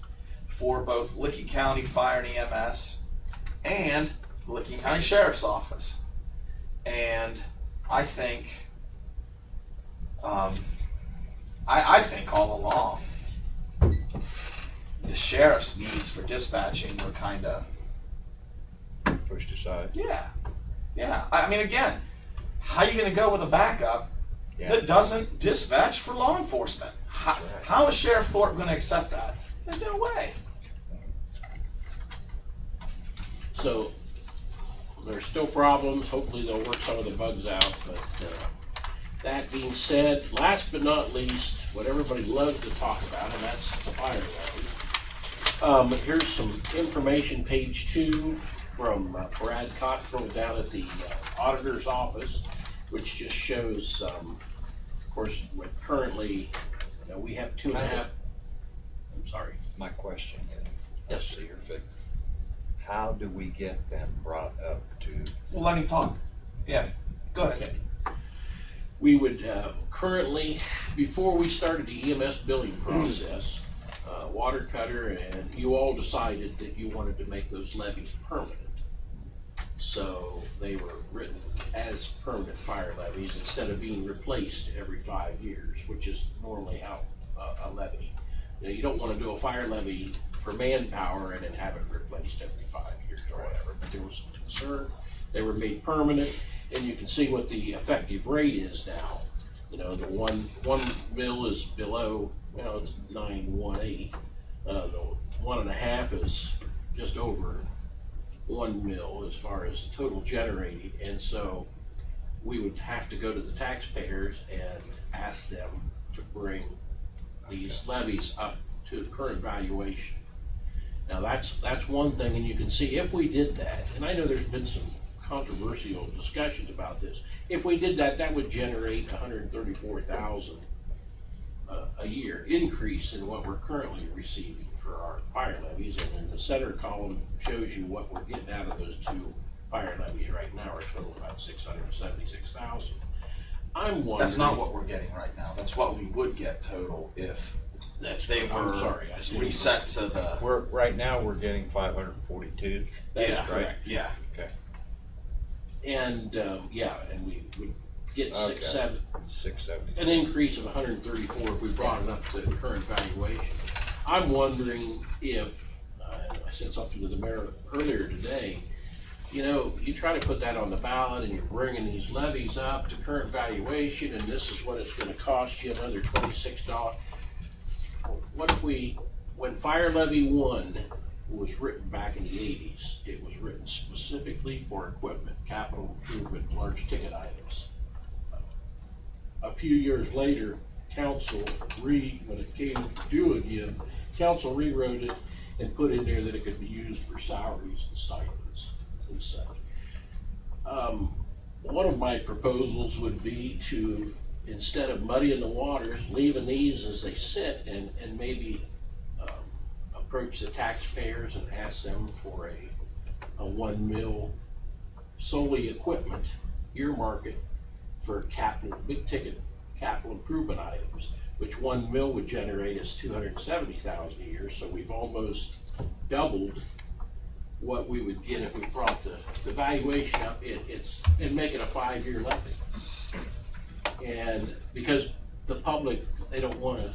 for both Licking County Fire and EMS and Licking County Sheriff's Office. And I think, I think all along, the sheriff's needs for dispatching were kind of, Pushed aside. yeah. I mean, again, how are you going to go with a backup Yeah. that doesn't dispatch for law enforcement? How is Sheriff Thorpe going to accept that? There's no way. so there's still problems. Hopefully they'll work some of the bugs out. But that being said, last but not least, what everybody loves to talk about, and that's the fire levy. Here's some information, page 2, from Brad Cottrell down at the auditor's office, which just shows, of course, what currently, we have 2.5. I'm sorry. My question is, Yes, so you're fixing. How do we get them brought up to? Well, let him talk. Yeah, go ahead. Okay. We would currently, before we started the EMS billing process, Water Cutter and you all decided that you wanted to make those levies permanent. So they were written as permanent fire levies instead of being replaced every 5 years, which is normally how a levy. You don't want to do a fire levy for manpower and then have it replaced every 5 years or whatever, but there was some concern. They were made permanent, and you can see what the effective rate is now. The one mil is below, it's 918. The 1.5 is just over 1 mil as far as total generating, and so we would have to go to the taxpayers and ask them to bring these levies up to the current valuation. Now that's one thing, and you can see if we did that, and I know there's been some controversial discussions about this. If we did that, that would generate $134,000 a year increase in what we're currently receiving for our fire levies, and then the center column shows you what we're getting out of those two fire levies right now, are total about $676,000. I'm wondering. That's not what we're getting right now. That's what we would get total if That's they I'm were sorry, I see. reset to the. Right now, we're getting 542. That is Yeah. correct. Yeah. Okay. And, and we would get Okay. 670. an increase of 134 if we brought it up to the current valuation. I'm wondering if, I said something to the mayor earlier today, you try to put that on the ballot and you're bringing these levies up to current valuation, and this is what it's gonna cost you, another $26. What if when Fire Levy 1 was written back in the 80s, it was written specifically for equipment, capital improvement, large ticket items. A few years later, when it came due again, council rewrote it and put in there that it could be used for salaries and stipends and such. One of my proposals would be to, instead of muddying the waters, leaving these as they sit and maybe approach the taxpayers and ask them for a $1 million solely equipment, earmark it for big ticket capital improvement items, which $1 million would generate us $270,000 a year. So we've almost doubled what we would get if we brought the valuation up. And make it a 5-year levy. And because the public, they don't want to.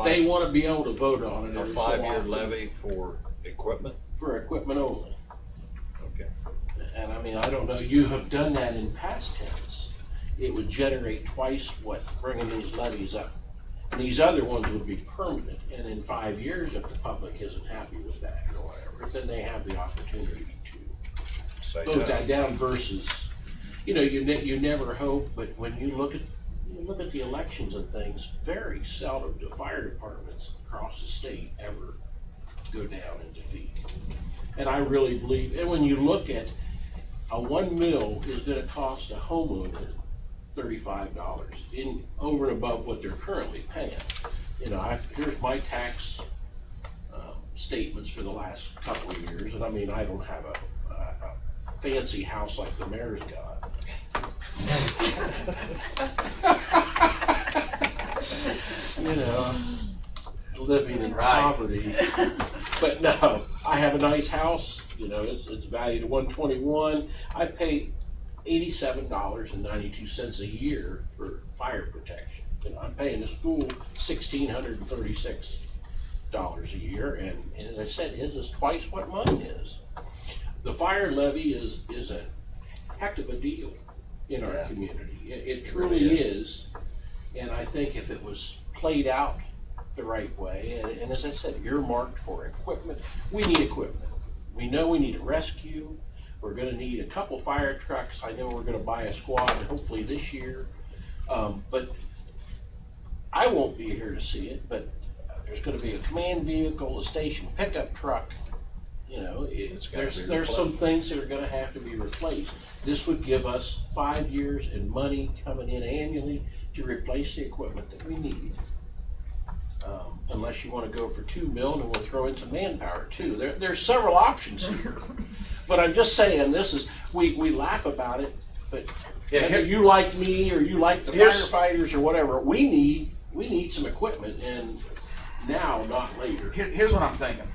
They want to be able to vote on it. A every so 5-year often. levy for equipment? For equipment only. Okay. And I mean, I don't know, you have done that in past tense. It would generate twice what bringing these levies up. And these other ones would be permanent, and in 5 years, if the public isn't happy with that or whatever, then they have the opportunity to Say vote that. that down versus, you never hope, but when you look at the elections and things, very seldom do fire departments across the state ever go down in defeat. And I really believe, and when you look at a $1 million is gonna cost a homeowner $35 in over and above what they're currently paying. Here's my tax statements for the last couple of years, and I mean, I don't have a fancy house like the mayor's got. Living in poverty. But no, I have a nice house, it's valued at $121. I pay $87.92 a year for fire protection. I'm paying the school $1,636 a year, and as I said, his is twice what mine is. The fire levy is a heck of a deal in our community. It truly is, and I think if it was played out the right way, and as I said, earmarked for equipment, we need equipment. We know we need a rescue. We're gonna need a couple fire trucks. I know we're gonna buy a squad hopefully this year. But I won't be here to see it, but there's gonna be a command vehicle, a station pickup truck. There's some things that are gonna have to be replaced. This would give us 5 years and money coming in annually to replace the equipment that we need. Unless you wanna go for $2 million, and we'll throw in some manpower too. There's several options here. But I'm just saying, we laugh about it, but whether you like me or you like the firefighters or whatever, we need some equipment, and now, not later. Here's what I'm thinking.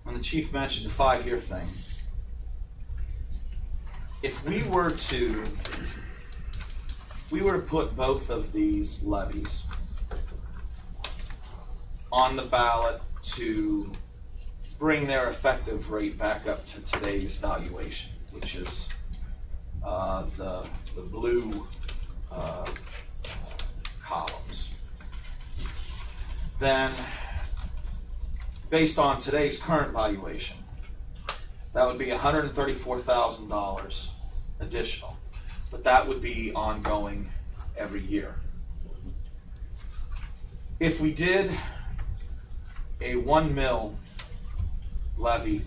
When the chief mentioned the 5-year thing, if we were to put both of these levies on the ballot to bring their effective rate back up to today's valuation, which is the blue columns, then based on today's current valuation, that would be $134,000 additional, but that would be ongoing every year. If we did a $1 million levy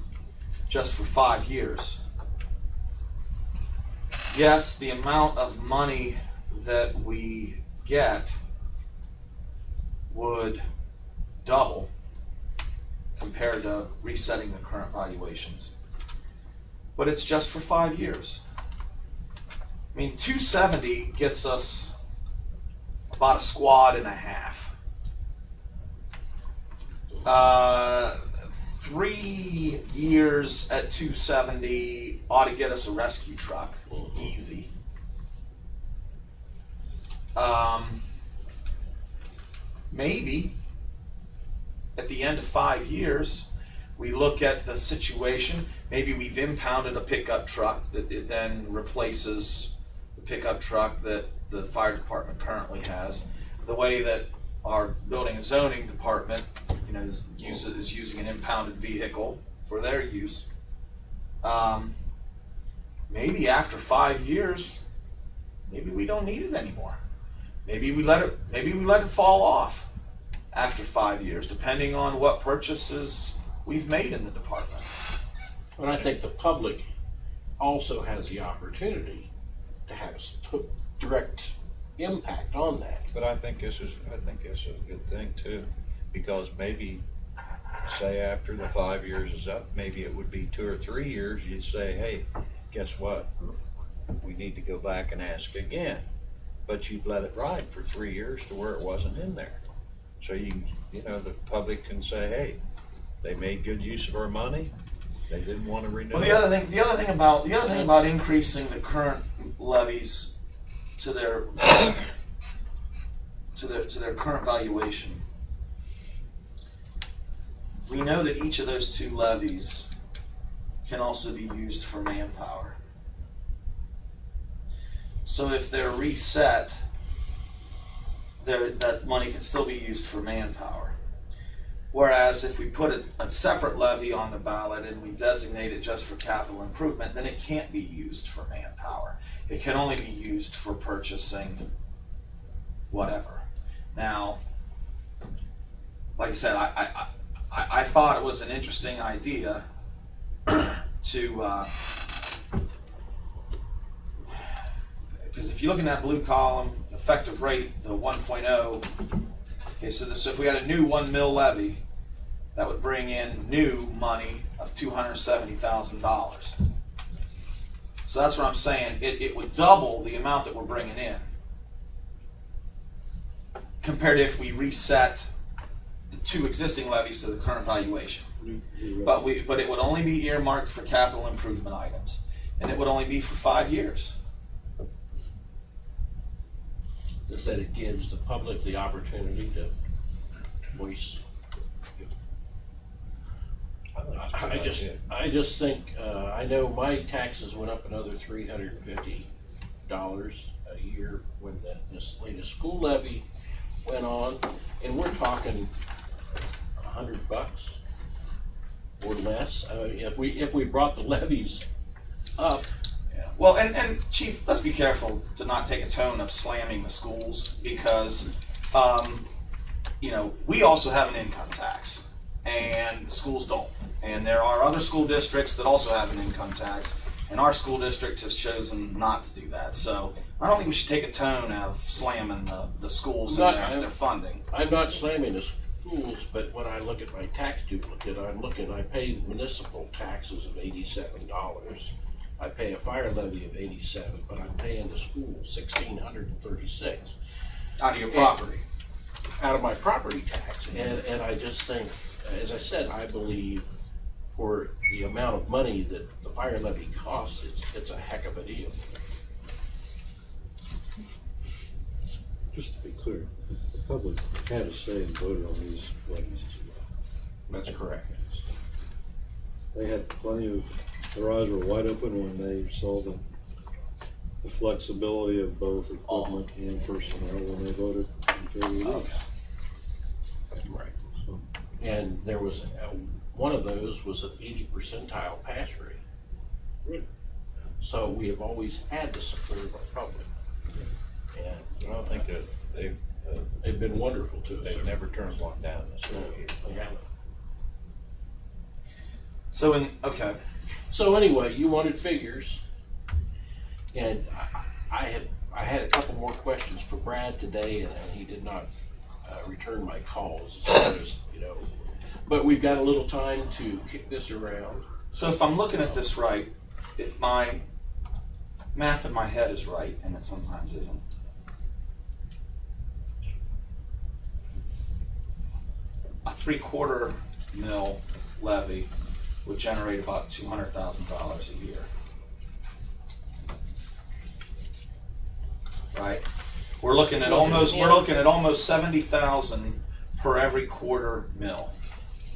just for 5 years, yes, the amount of money that we get would double compared to resetting the current valuations. But it's just for 5 years. I mean, 270 gets us about a squad and a half. 3 years at 270 ought to get us a rescue truck, easy. Maybe at the end of 5 years, we look at the situation. Maybe we've impounded a pickup truck that it then replaces the pickup truck that the fire department currently has. The way that our building and zoning department, is using an impounded vehicle for their use. Maybe after 5 years, maybe we don't need it anymore. Maybe we let it fall off after 5 years, depending on what purchases we've made in the department. But I think the public also has the opportunity to have direct impact on that. But I think this is a good thing too, because maybe, say after the 5 years is up, maybe it would be 2 or 3 years, you'd say, hey, guess what? We need to go back and ask again. But you'd let it ride for 3 years to where it wasn't in there. So the public can say, hey, they made good use of our money. They didn't want to renew. Well, the other thing about increasing the current levies to their current valuation, we know that each of those two levies can also be used for manpower. So if they're reset, that money can still be used for manpower. Whereas if we put a separate levy on the ballot and we designate it just for capital improvement, then it can't be used for manpower. It can only be used for purchasing whatever. Now, like I said, I thought it was an interesting idea to, because if you look in that blue column, effective rate, the 1.0, okay, so if we had a new 1 mil levy, that would bring in new money of $270,000. So that's what I'm saying. It would double the amount that we're bringing in compared to if we reset the two existing levies to the current valuation. But it would only be earmarked for capital improvement items, and it would only be for 5 years. As I said, it gives the public the opportunity to voice. I just think, I know my taxes went up another $350 a year when this latest school levy went on, and we're talking $100 or less. If we brought the levies up. Well, and Chief, let's be careful to not take a tone of slamming the schools, because, we also have an income tax, and schools don't. And there are other school districts that also have an income tax, and our school district has chosen not to do that. So I don't think we should take a tone of slamming the schools and their funding. I'm not slamming the schools, but when I look at my tax duplicate, I pay municipal taxes of $87. I pay a fire levy of $87, but I'm paying the school $1,636 Out of your property. Out of my property tax, and I just think, as I said, I believe for the amount of money that the fire levy costs, it's a heck of a deal. Just to be clear, the public had a say and voted on these levies as well. That's correct. They had plenty of, their eyes were wide open when they saw the flexibility of both equipment and personnel when they voted in favor of these. Okay. Right. So, And there was, one of those was an 80 percentile pass rate. Good. So we have always had the support of our public. And I don't think that they've been wonderful to us. they've never turned one down this No, way. they haven't. So So anyway, you wanted figures, and I had a couple more questions for Brad today, and he did not return my calls as far as, but we've got a little time to kick this around. So if I'm looking at this right, if my math in my head is right, and it sometimes isn't, a 3/4 mil levy would generate about $200,000 a year. Right? We're looking at almost 70,000 per every 1/4 mil.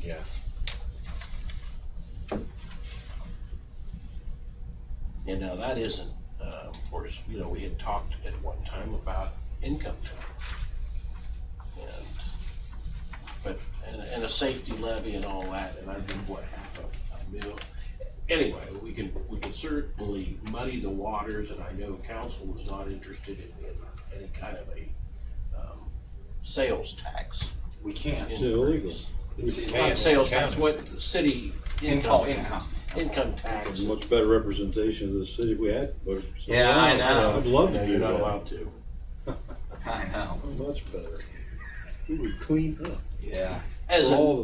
Yeah. And now that isn't, of course, we had talked at one time about income tax. And a safety levy and all that, and I think what half a mil. Anyway, we can certainly muddy the waters, and I know council was not interested in any kind of a sales tax. We can't. It's illegal. Not sales tax, what city income tax. Income It's tax. a much better representation of the city if we had. But Yeah, I know. I'd love to No, do you're not that. allowed to. I know. Much better. We would clean up. Yeah.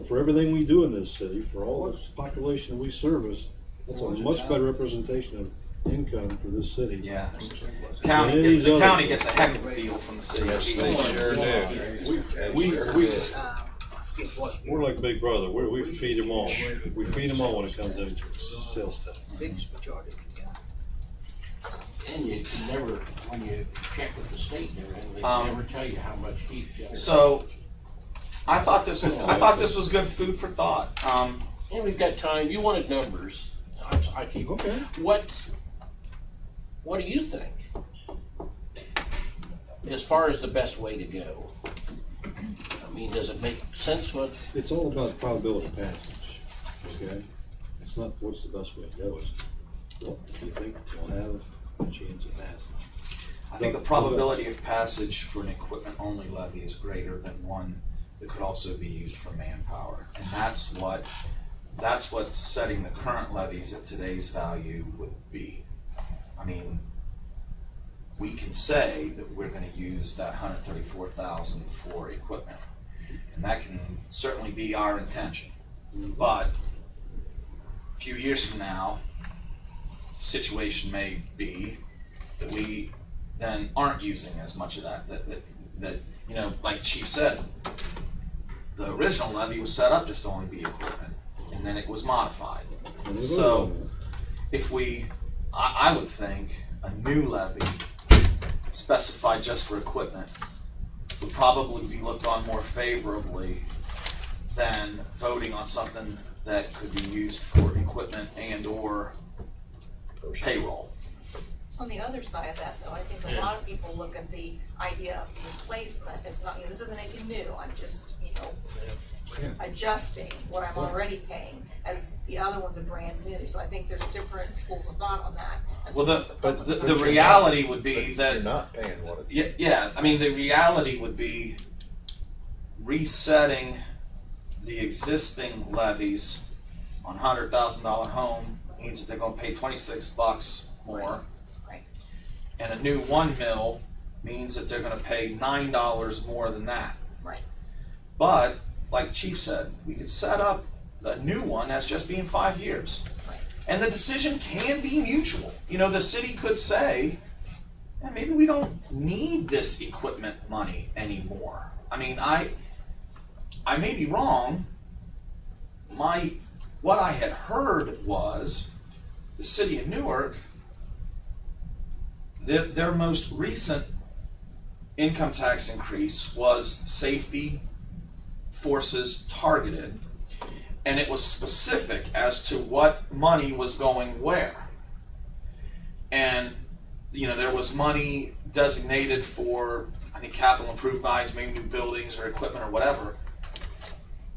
For everything we do in this city, for all the population we service, that's a much better representation of income for this city. Yeah. Any County of these the other county things. gets a heck of a deal from the city. They sure do. We're like Big Brother. We feed them all. We feed them all when it comes to sales tax. Biggest majority, yeah. And you can never, when you check with the state and everything, they Um, never tell you how much heat generates. So I thought this was good food for thought. And we've got time, you wanted numbers. I keep, Okay. what do you think? As far as the best way to go? I mean, does it make sense what, It's all about probability of passage. Okay? It's not what's the best way to go. It's what do you think you'll have a chance of passing. I think the probability of passage for an equipment-only levy is greater than one that could also be used for manpower. And that's what setting the current levies at today's value would be. I mean, we can say that we're gonna use that 134,000 for equipment. And that can certainly be our intention. But a few years from now, the situation may be that we then aren't using as much of that like Chief said, the original levy was set up just to only be equipment, and then it was modified. And they So, voted on if I would think a new levy specified just for equipment would probably be looked on more favorably than voting on something that could be used for equipment and or payroll. On the other side of that, though, I think a lot of people look at the idea of replacement as not, this isn't anything new, I'm just, adjusting what I'm already paying, as the other ones are brand new, so I think there's different schools of thought on that. as Well, to what the public's- reality would be But that you're not paying what it. yeah, I mean, the reality would be resetting the existing levies on $100,000 home means that they're gonna pay $26 more. Right. And a new 1 mil means that they're gonna pay $9 more than that. Right. But, like the Chief said, we could set up a new one as just being 5 years. Right. And the decision can be mutual. The city could say, yeah, maybe we don't need this equipment money anymore. I mean, I may be wrong. What I had heard was the city of Newark, their most recent income tax increase was safety forces targeted, and it was specific as to what money was going where. And there was money designated for, I think, capital improvements, maybe new buildings or equipment or whatever.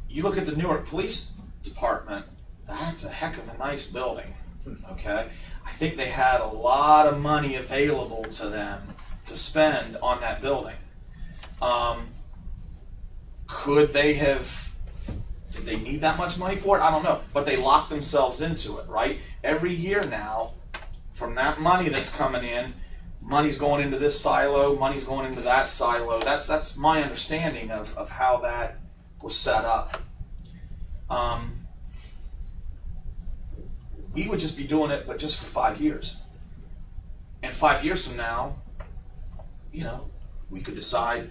You look at the Newark Police Department, that's a heck of a nice building, okay? I think they had a lot of money available to them to spend on that building. Did they need that much money for it? I don't know, but they locked themselves into it, right? Every year now, from that money that's coming in, money's going into this silo, money's going into that silo. That's my understanding of how that was set up. We would just be doing it, but just for 5 years. And 5 years from now, you know, we could decide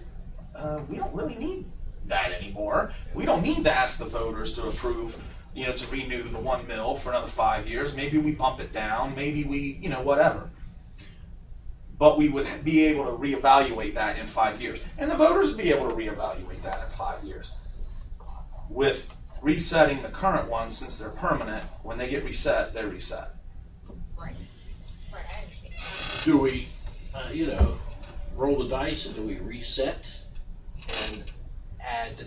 we don't really need that anymore. We don't need to ask the voters to approve, you know, to renew the 1 mil for another 5 years. Maybe we bump it down. Maybe we, you know, whatever. But we would be able to reevaluate that in 5 years. And the voters would be able to reevaluate that in 5 years. With resetting the current ones, since they're permanent, when they get reset, they're reset. Right, right, I understand. Do we, you know, roll the dice and do we reset and add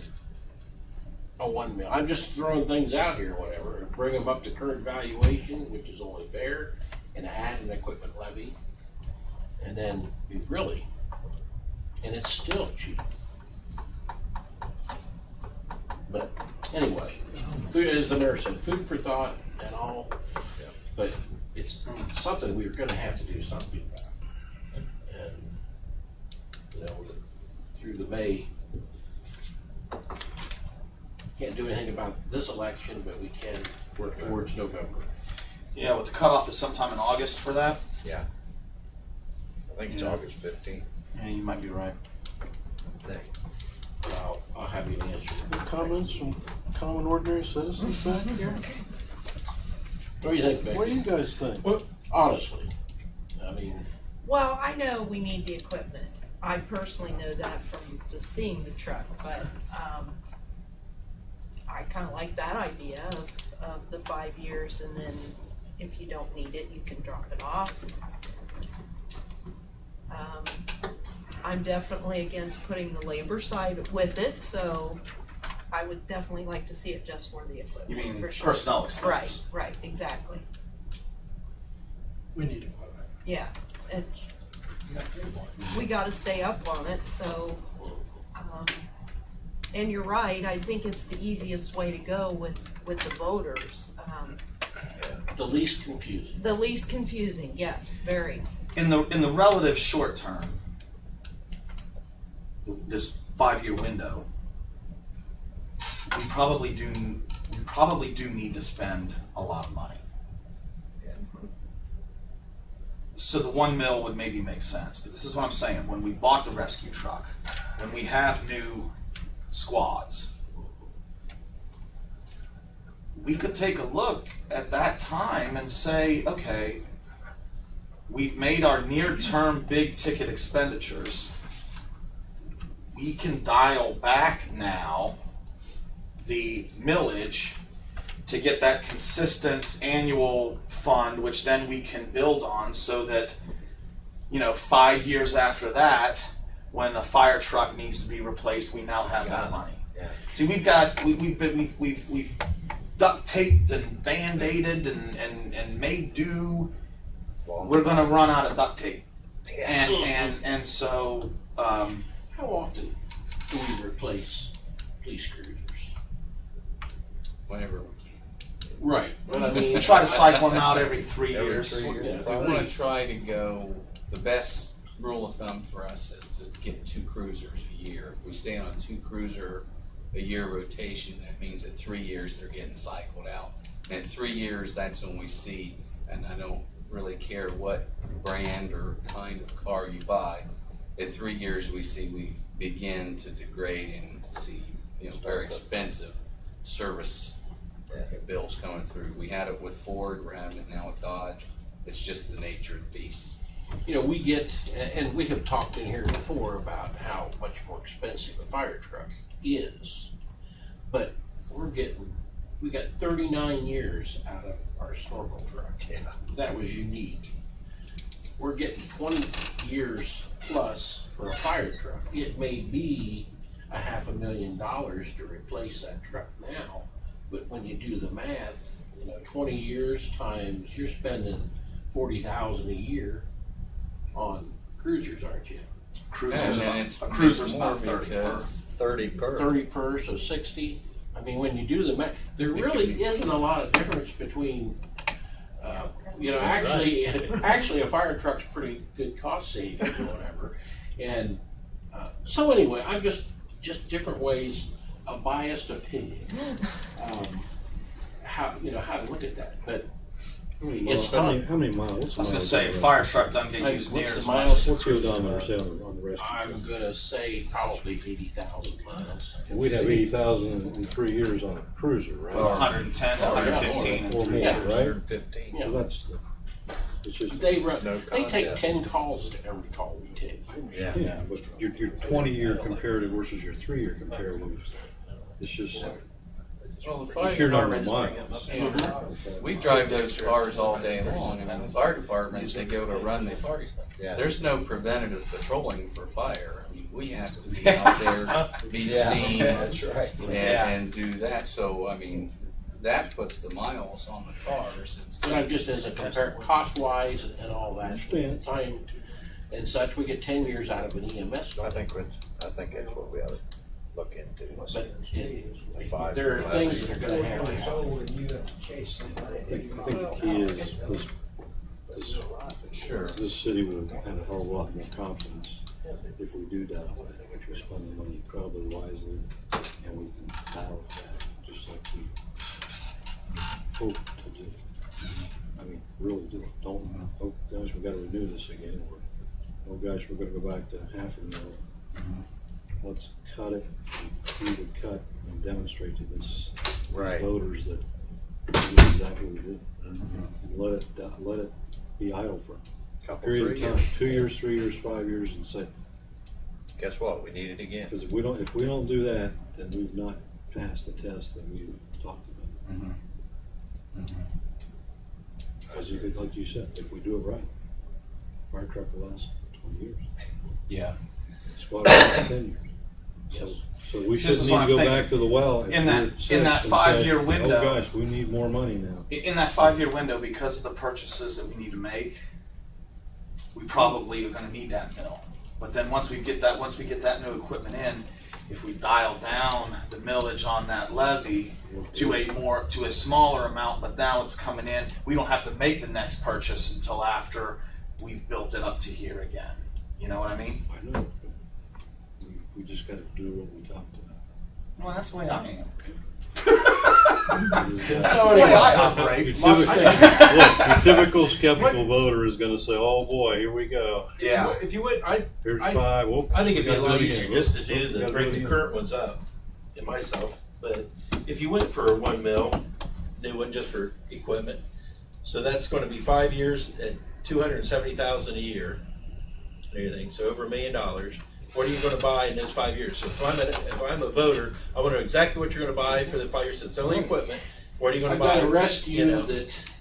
a 1 mil? I'm just throwing things out here, whatever, bring them up to current valuation, which is only fair, and add an equipment levy. And then we really, and it's still cheap. But anyway, food, as the mayor said, food for thought and all, but it's something we're gonna have to do something about. And, you know, through the May, can't do anything about this election, but we can work towards November. Yeah, but the cutoff is sometime in August for that. Yeah. I think it's Yeah. August 15th. Yeah, you might be right. But I'll have you answer. Comments from common ordinary citizens back here? What do you think, Becky? What do you guys think? Honestly, I mean, Well, I know we need the equipment. I personally know that from just seeing the truck, but, I kinda like that idea of the 5 years, and then if you don't need it, you can drop it off. I'm definitely against putting the labor side with it, so I would definitely like to see it just for the equipment. You mean for sure. personnel expense? Right, exactly. We need equipment. Yeah, and You got to do one. we gotta stay up on it, so, and you're right, I think it's the easiest way to go with the voters. the least confusing. The least confusing, yes, very. In the relative short term, this 5-year window, we probably do need to spend a lot of money. So the 1 mil would maybe make sense, but this is what I'm saying. When we bought the rescue truck, when we have new squads, we could take a look at that time and say, okay, we've made our near-term big ticket expenditures. We can dial back now the millage to get that consistent annual fund, which then we can build on, so that, you know, 5 years after that, when a fire truck needs to be replaced, we now have that money. Yeah. See, we've duct taped and band-aided and made do. We're gonna run out of duct tape, and so How often do we replace police cruisers? Whenever we can. Right, but I we mean, try to cycle them out every 3 Every years. 3 years. We wanna try to go, the best rule of thumb for us is to get 2 cruisers a year. If we stay on a 2 cruiser a year rotation, that means at 3 years they're getting cycled out. And at 3 years, that's when we see, and I don't really care what brand or kind of car you buy, at 3 years we see we begin to degrade and see, you know, very expensive service bills coming through. We had it with Ford, we're having it now with Dodge. It's just the nature of the beast. you know, we get, and we have talked in here before about how much more expensive a fire truck is. But we got 39 years out of our snorkel truck. Yeah. That was unique. We're getting 20 years plus for a fire truck. It may be $500,000 to replace that truck now, but when you do the math, you know, 20 years times, you're spending $40,000 a year on cruisers, aren't you? Cruisers, And then about, it's a cruiser's more about 30 per. because 30 per. 30 per, so 60. I mean, when you do the math, there really isn't a lot of difference between You know, actually, actually, a fire truck's pretty good cost savings or whatever. And so anyway, I'm just different ways, a biased opinion, how to look at that. But it's How many miles? I was gonna say, fire truck doesn't get Like, used what's near the as miles? much as What's a your cruiser. odometer say on the rescue I'm truck? gonna say probably 80,000 miles. And we'd have 80,000 in 3 years on a cruiser, right? Or 110 to 115 in Or 3 more, years. right? 115. So that's, it's just, They run. No They take contest. 10 calls to every call we take. I understand, but your 20-year comparative versus your 3-year comparative, it's just, Well, the it's fire your number of department, miles. we drive those cars all day long, and the fire department, they go to run the fire. Yeah. There's no preventative patrolling for fire. I mean, we have to be out there, be seen, That's right. and do that. So, I mean, that puts the miles on the cars. It's But I'm just as a compare cost wise and all that. Understand. Time and such, we get 10 years out of an EMS. I think that's what we ought to look into. But there are things that are gonna happen. I think the key is sure. this city will have a hell of a lot more confidence if we do dial it. If we spend the money incredibly wisely and we can dial it back, just like we hope to do. I mean, really do. Don't, oh gosh, we gotta renew this again, or, oh gosh, we're gonna go back to $500,000. Let's cut it, and either cut and demonstrate to these voters that we do exactly what we did. And let it be idle for a period of time, 2 years, 3 years, 5 years, and say, Guess what? We need it again. because if we don't do that, then we've not passed the test that we talked about. Because you could, like you said, if we do it right, fire truck will last 20 years. Yeah. Squad will last 10 years. So we This is shouldn't what need I'm to go thinking. back to the well. In that at 5-year Oh window. gosh, we need more money now. In that 5-year window, because of the purchases that we need to make, we probably are gonna need that mill. But then once we get that new equipment in, if we dial down the millage on that levy to a smaller amount, but now it's coming in, we don't have to make the next purchase until after we've built it up to here again. You know what I mean? I know, but we just gotta do what we talked about. Well, that's the way I am. That's That's the way I operate. Your typical skeptical voter is gonna say, oh boy, here we go. Yeah. If you would, Here's I 5, whoop. I think it'd be a gotta lot do it easier again. just to Whoop, do the, gotta bring it the again. current ones up in myself, but if you went for a 1 mil, new one just for equipment, so that's gonna be 5 years at 270,000 a year and everything, so over $1 million. What are you gonna buy in those 5 years? So if I'm a voter, I wanna know exactly what you're gonna buy for the 5 years, it's only equipment, what are you I gonna buy? got a rescue You know? that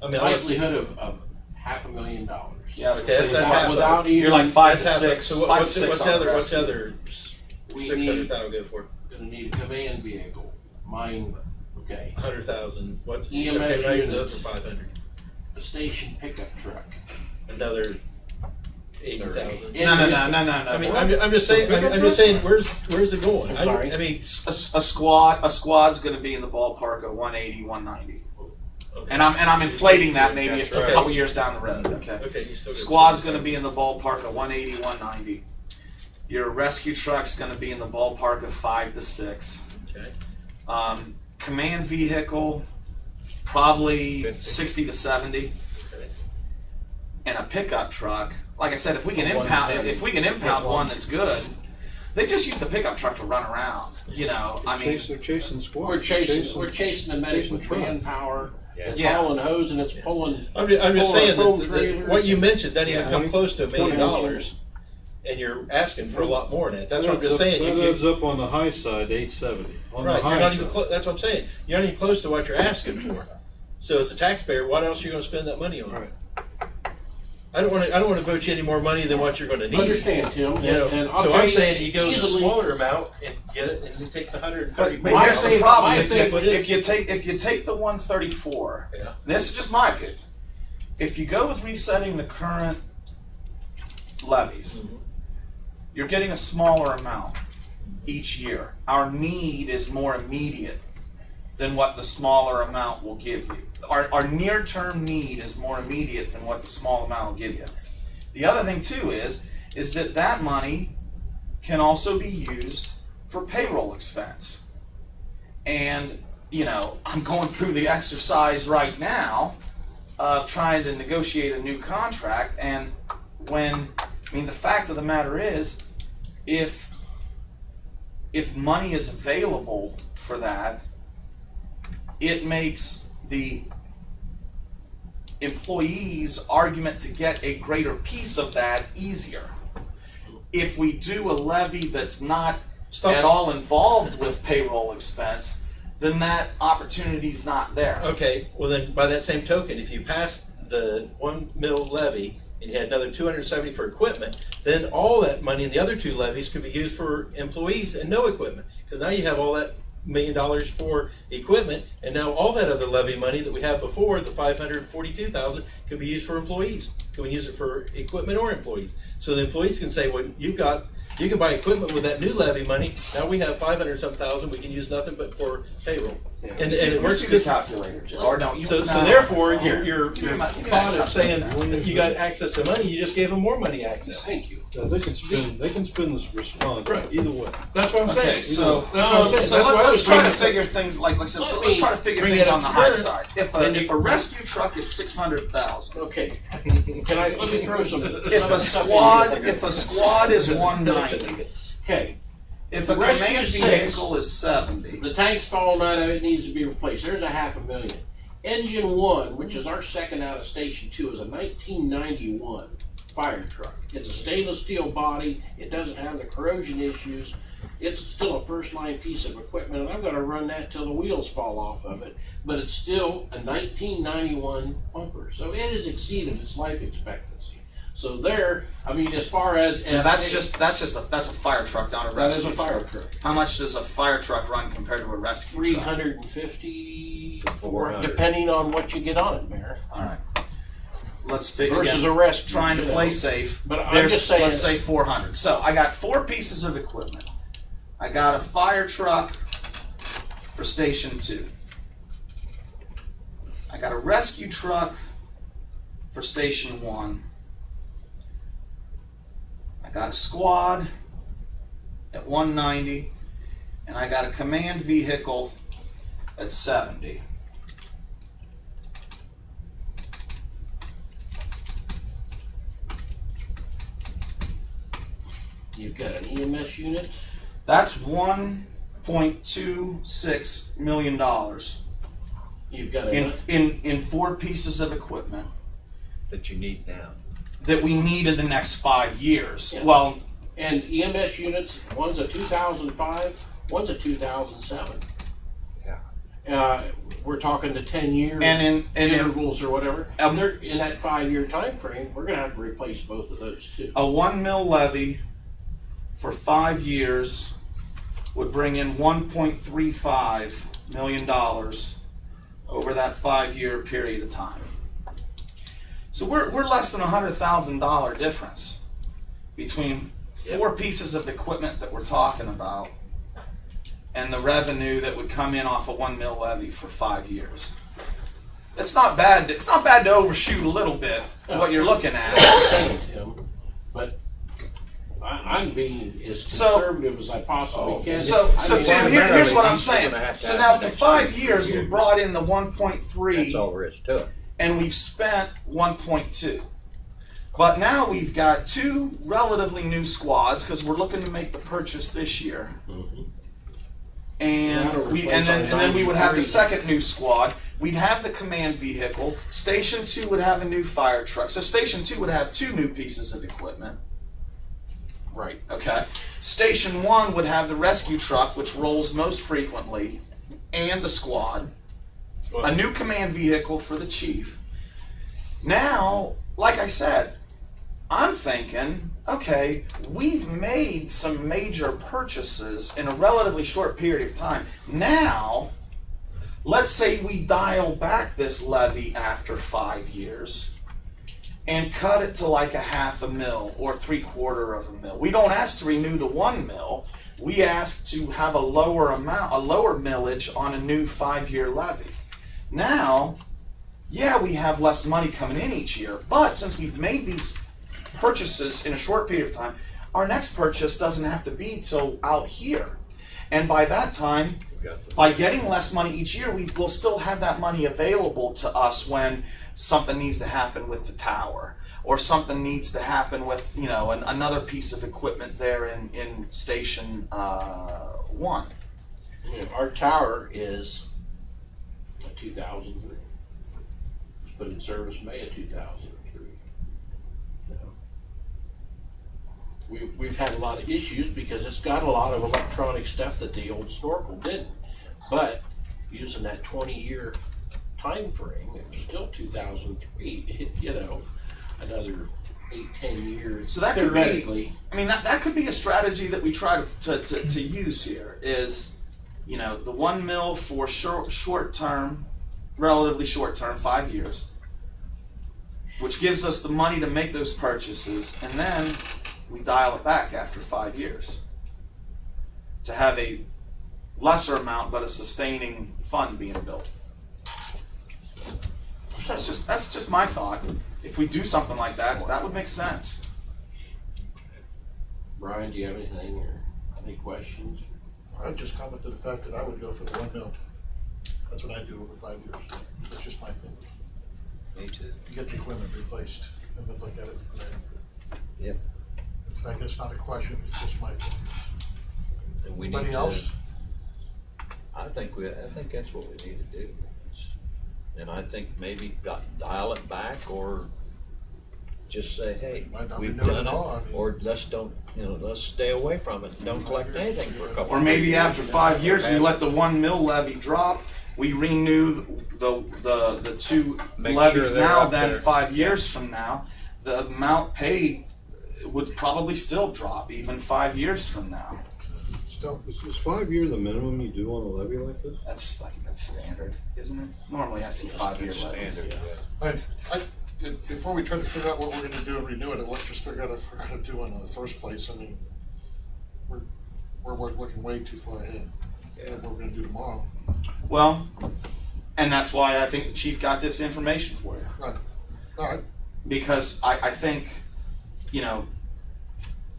I mean, honestly, likelihood of $500,000. Yeah, I was Okay, gonna say, that's half of it. without even. you're like 5 to that's half of it. 6, So 5 to what's 6 the on other, the what's the rescue. other We 600,000 go for? Gonna need a command vehicle, mine, okay, 100,000. What? EMS okay, right, unit. those are 500. a station pickup truck. Another 80,000. No. I mean, I'm just saying. I'm just saying. Where's it going? I'm sorry? I mean, A squad's going to be in the ballpark of 180, 190, okay. and I'm inflating that maybe That's a right. couple years down the road. Okay. Okay, you still got Squad's going to be in the ballpark of 180, 190. Your rescue truck's going to be in the ballpark of 5 to 6. Okay. Command vehicle, probably 50. 60 to 70. Okay. And a pickup truck, like I said, if we can One impound thirty. if we can impound one that's good, they just use the pickup truck to run around. You know, I mean, They're chasing squad. We're chasing the medic with truck. manpower. It's Yeah. hauling hose and it's pulling. I'm just saying Foam that trailers. what you mentioned doesn't even Yeah. come close to $1 million, 20. and you're asking for a lot more than that. That's what I'm just saying. That You- adds up on the high side, 870. On Right, the you're high not even side. close. That's what I'm saying. You're not even close to what you're asking for. So as a taxpayer, what else are you going to spend that money on? Right. I don't want to vote you any more money than what you're going to need. Understand, Tim? You know, and I'll so tell I'm you saying you go to the easily- smaller amount and get it, and you take the 130. but My here's the thing- problem: my if thing- you take the 134, Yeah. this is just my opinion. If you go with resetting the current levies, you're getting a smaller amount each year. Our need is more immediate than what the smaller amount will give you. our near-term need is more immediate than what the small amount will give you. The other thing too is that money can also be used for payroll expense. And, you know, I'm going through the exercise right now of trying to negotiate a new contract, and the fact of the matter is, if money is available for that, it makes the employee's argument to get a greater piece of that easier. If we do a levy that's not at all involved with payroll expense, then that opportunity's not there. Okay, well then, by that same token, if you passed the 1 mil levy and you had another 270 for equipment, then all that money in the other two levies could be used for employees and no equipment. Because now you have all that $1 million for equipment, and now all that other levy money that we had before, the 542,000, could be used for employees. Can we use it for equipment or employees? So the employees can say, well, you can buy equipment with that new levy money. Now we have 500-some-thousand. We can use nothing but for payroll. Yeah. And it works. The calculator, Joe. Or don't you? So no. therefore, your Give me thought that of saying that you got access to money, you just gave them more money access. Thank you. They can spend this response Right. either way. That's what I'm saying. Okay, so that's what I'm saying. So That's why I let's was try to bringing it- figure things like I said. Let Let's me try to figure bring things it on the up high first. side. If Then a rescue truck is 600,000, Okay, let me throw some. if a squad is 190, Okay, if The a rescue command is vehicle is 70, the tank's falling out of it, needs to be replaced. There's $500,000. Engine 1, which is our second out of Station 2, is a 1991 fire truck. It's a stainless steel body. It doesn't have the corrosion issues. It's still a first line piece of equipment, and I'm going to run that till the wheels fall off of it. But it's still a 1991 pumper, so it has exceeded its life expectancy. So there, as far as that's a fire truck, not a that is rescue a fire truck. truck. How much does a fire truck run compared to a rescue truck? 350, 400. depending on what you get on it, Mayor. All right. Let's figure Versus again, a rescue. trying to you know. play safe. But I'm There's, just saying- let's say 400. So I got 4 pieces of equipment. I got a fire truck for Station 2. I got a rescue truck for Station 1. I got a squad at 190, and I got a command vehicle at 70. You've got an EMS unit. That's $1.26 million You've got in 4 pieces of equipment That you need now. that we need in the next 5 years. Yeah. Well, and EMS units. One's a 2005. One's a 2007. Yeah. We're talking the 10-year and in intervals or whatever. Um, They're in that 5-year time frame. We're going to have to replace both of those too. a 1 mil levy for 5 years would bring in $1.35 million over that 5-year period of time. So we're less than $100,000 difference between 4 pieces of equipment that we're talking about and the revenue that would come in off a 1 mil levy for 5 years. It's not bad. It's not bad to overshoot a little bit what you're looking at. Tim, but I'm being as conservative as I possibly can. So Tim, here's what I'm saying. Gonna have to So have now the for next 5 year. years, we brought in the That's 1.3, all there is to it. and we've spent 1.2. But now we've got 2 relatively new squads because we're looking to make the purchase this year. And then we would have the second new squad. We'd have the command vehicle. Station 2 would have a new fire truck. So Station 2 would have 2 new pieces of equipment. Right. Okay. Station 1 would have the rescue truck, which rolls most frequently, and the squad. A new command vehicle for the chief. Now, like I said, I'm thinking, okay, we've made some major purchases in a relatively short period of time. Now, let's say we dial back this levy after 5 years and cut it to like $500,000 or $750,000. We don't ask to renew the 1 mil. We ask to have a lower millage on a new 5-year levy. Now, yeah, we have less money coming in each year, but since we've made these purchases in a short period of time, our next purchase doesn't have to be till out here. And by that time, by getting less money each year, we'll still have that money available to us when something needs to happen with the tower, or something needs to happen with, you know, another piece of equipment there in Station 1. You know, our tower is a 2003. It was put in service May of 2003. You know, we've had a lot of issues because it's got a lot of electronic stuff that the old Snorkel didn't. But using that 20-year time frame, it was still 2003. You know, another 8-10 years. So that could be, theoretically. I mean, that could be a strategy that we try to use here is, you know, the 1 mil for short term, relatively short term, 5 years, which gives us the money to make those purchases, and then we dial it back after 5 years to have a lesser amount but a sustaining fund being built. That's just my thought. If we do something like that, that would make sense. Brian, do you have anything or any questions? I'd just comment to the fact that I would go for the 1 mil. That's what I'd do over 5 years. That's just my opinion. Me too. Get the equipment replaced and then look at it from there. Yep. It's like, it's not a question, it's just my opinion. And we need Anybody to, else? I think that's what we need to do. And I think maybe dial it back, or just say, hey, Might not we've renew it done at it, all, I mean. or let's stay away from it, don't collect anything for a couple. Or maybe after 5 years, we let the 1 mil levy drop. We renew the two Make levies sure they're now. up Then there. 5 years from now, the amount paid would probably still drop, even 5 years from now. Still, Is 5 years the minimum you do on a levy like this? That's standard, isn't it? Normally, I see 5 year levies. Standard, before we try to figure out what we're gonna do and renew it, let's just figure out if we're gonna do it in the first place. I mean, we're looking way too far ahead. What we're gonna do tomorrow. Well, and that's why I think the chief got this information for you. Right. All right. Because I think, you know,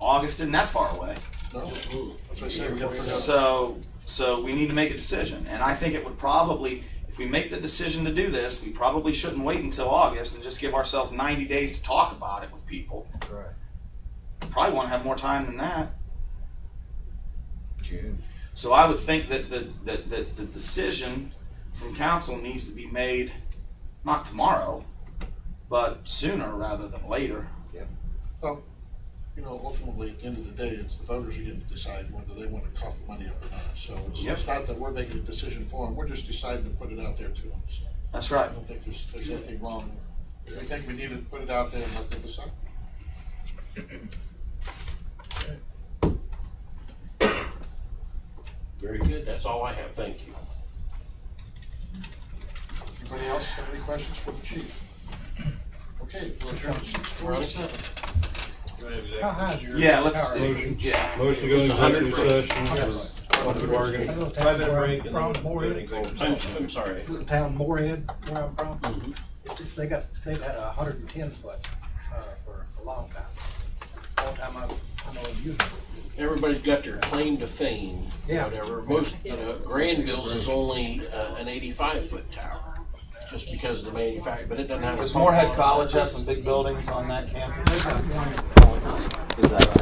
August isn't that far away. No, that's what I say, we gotta figure out. So we need to make a decision, and I think it would probably, if we make the decision to do this, we probably shouldn't wait until August and just give ourselves 90 days to talk about it with people. Right. Probably want to have more time than that. June. So I would think that the decision from council needs to be made not tomorrow, but sooner rather than later. Well, you know, ultimately, at the end of the day, it's the voters who get to decide whether they wanna cough the money up or not. So it's not that we're making a decision for them, we're just deciding to put it out there to them, so. That's right. I don't think there's anything wrong. I think we need to put it out there and let them decide. Very good, that's all I have, thank you. Anybody else have any questions for the chief? Okay, we'll adjourn at 6:47. How high's your? Yeah, let's. tower? Yeah. Motion to go into executive session for collective bargaining. That little town where I'm from, Moorhead, I'm sorry. little town Moorhead, where I'm from, they've had 110 foot, for a long time. Long time I know of using it. Everybody's got their claim to fame, Yeah. whatever. Most, Granville's is only an 85-foot tower, just because of the manufacturer, but it doesn't have. Does Moorhead College have some big buildings on that campus? Is that right?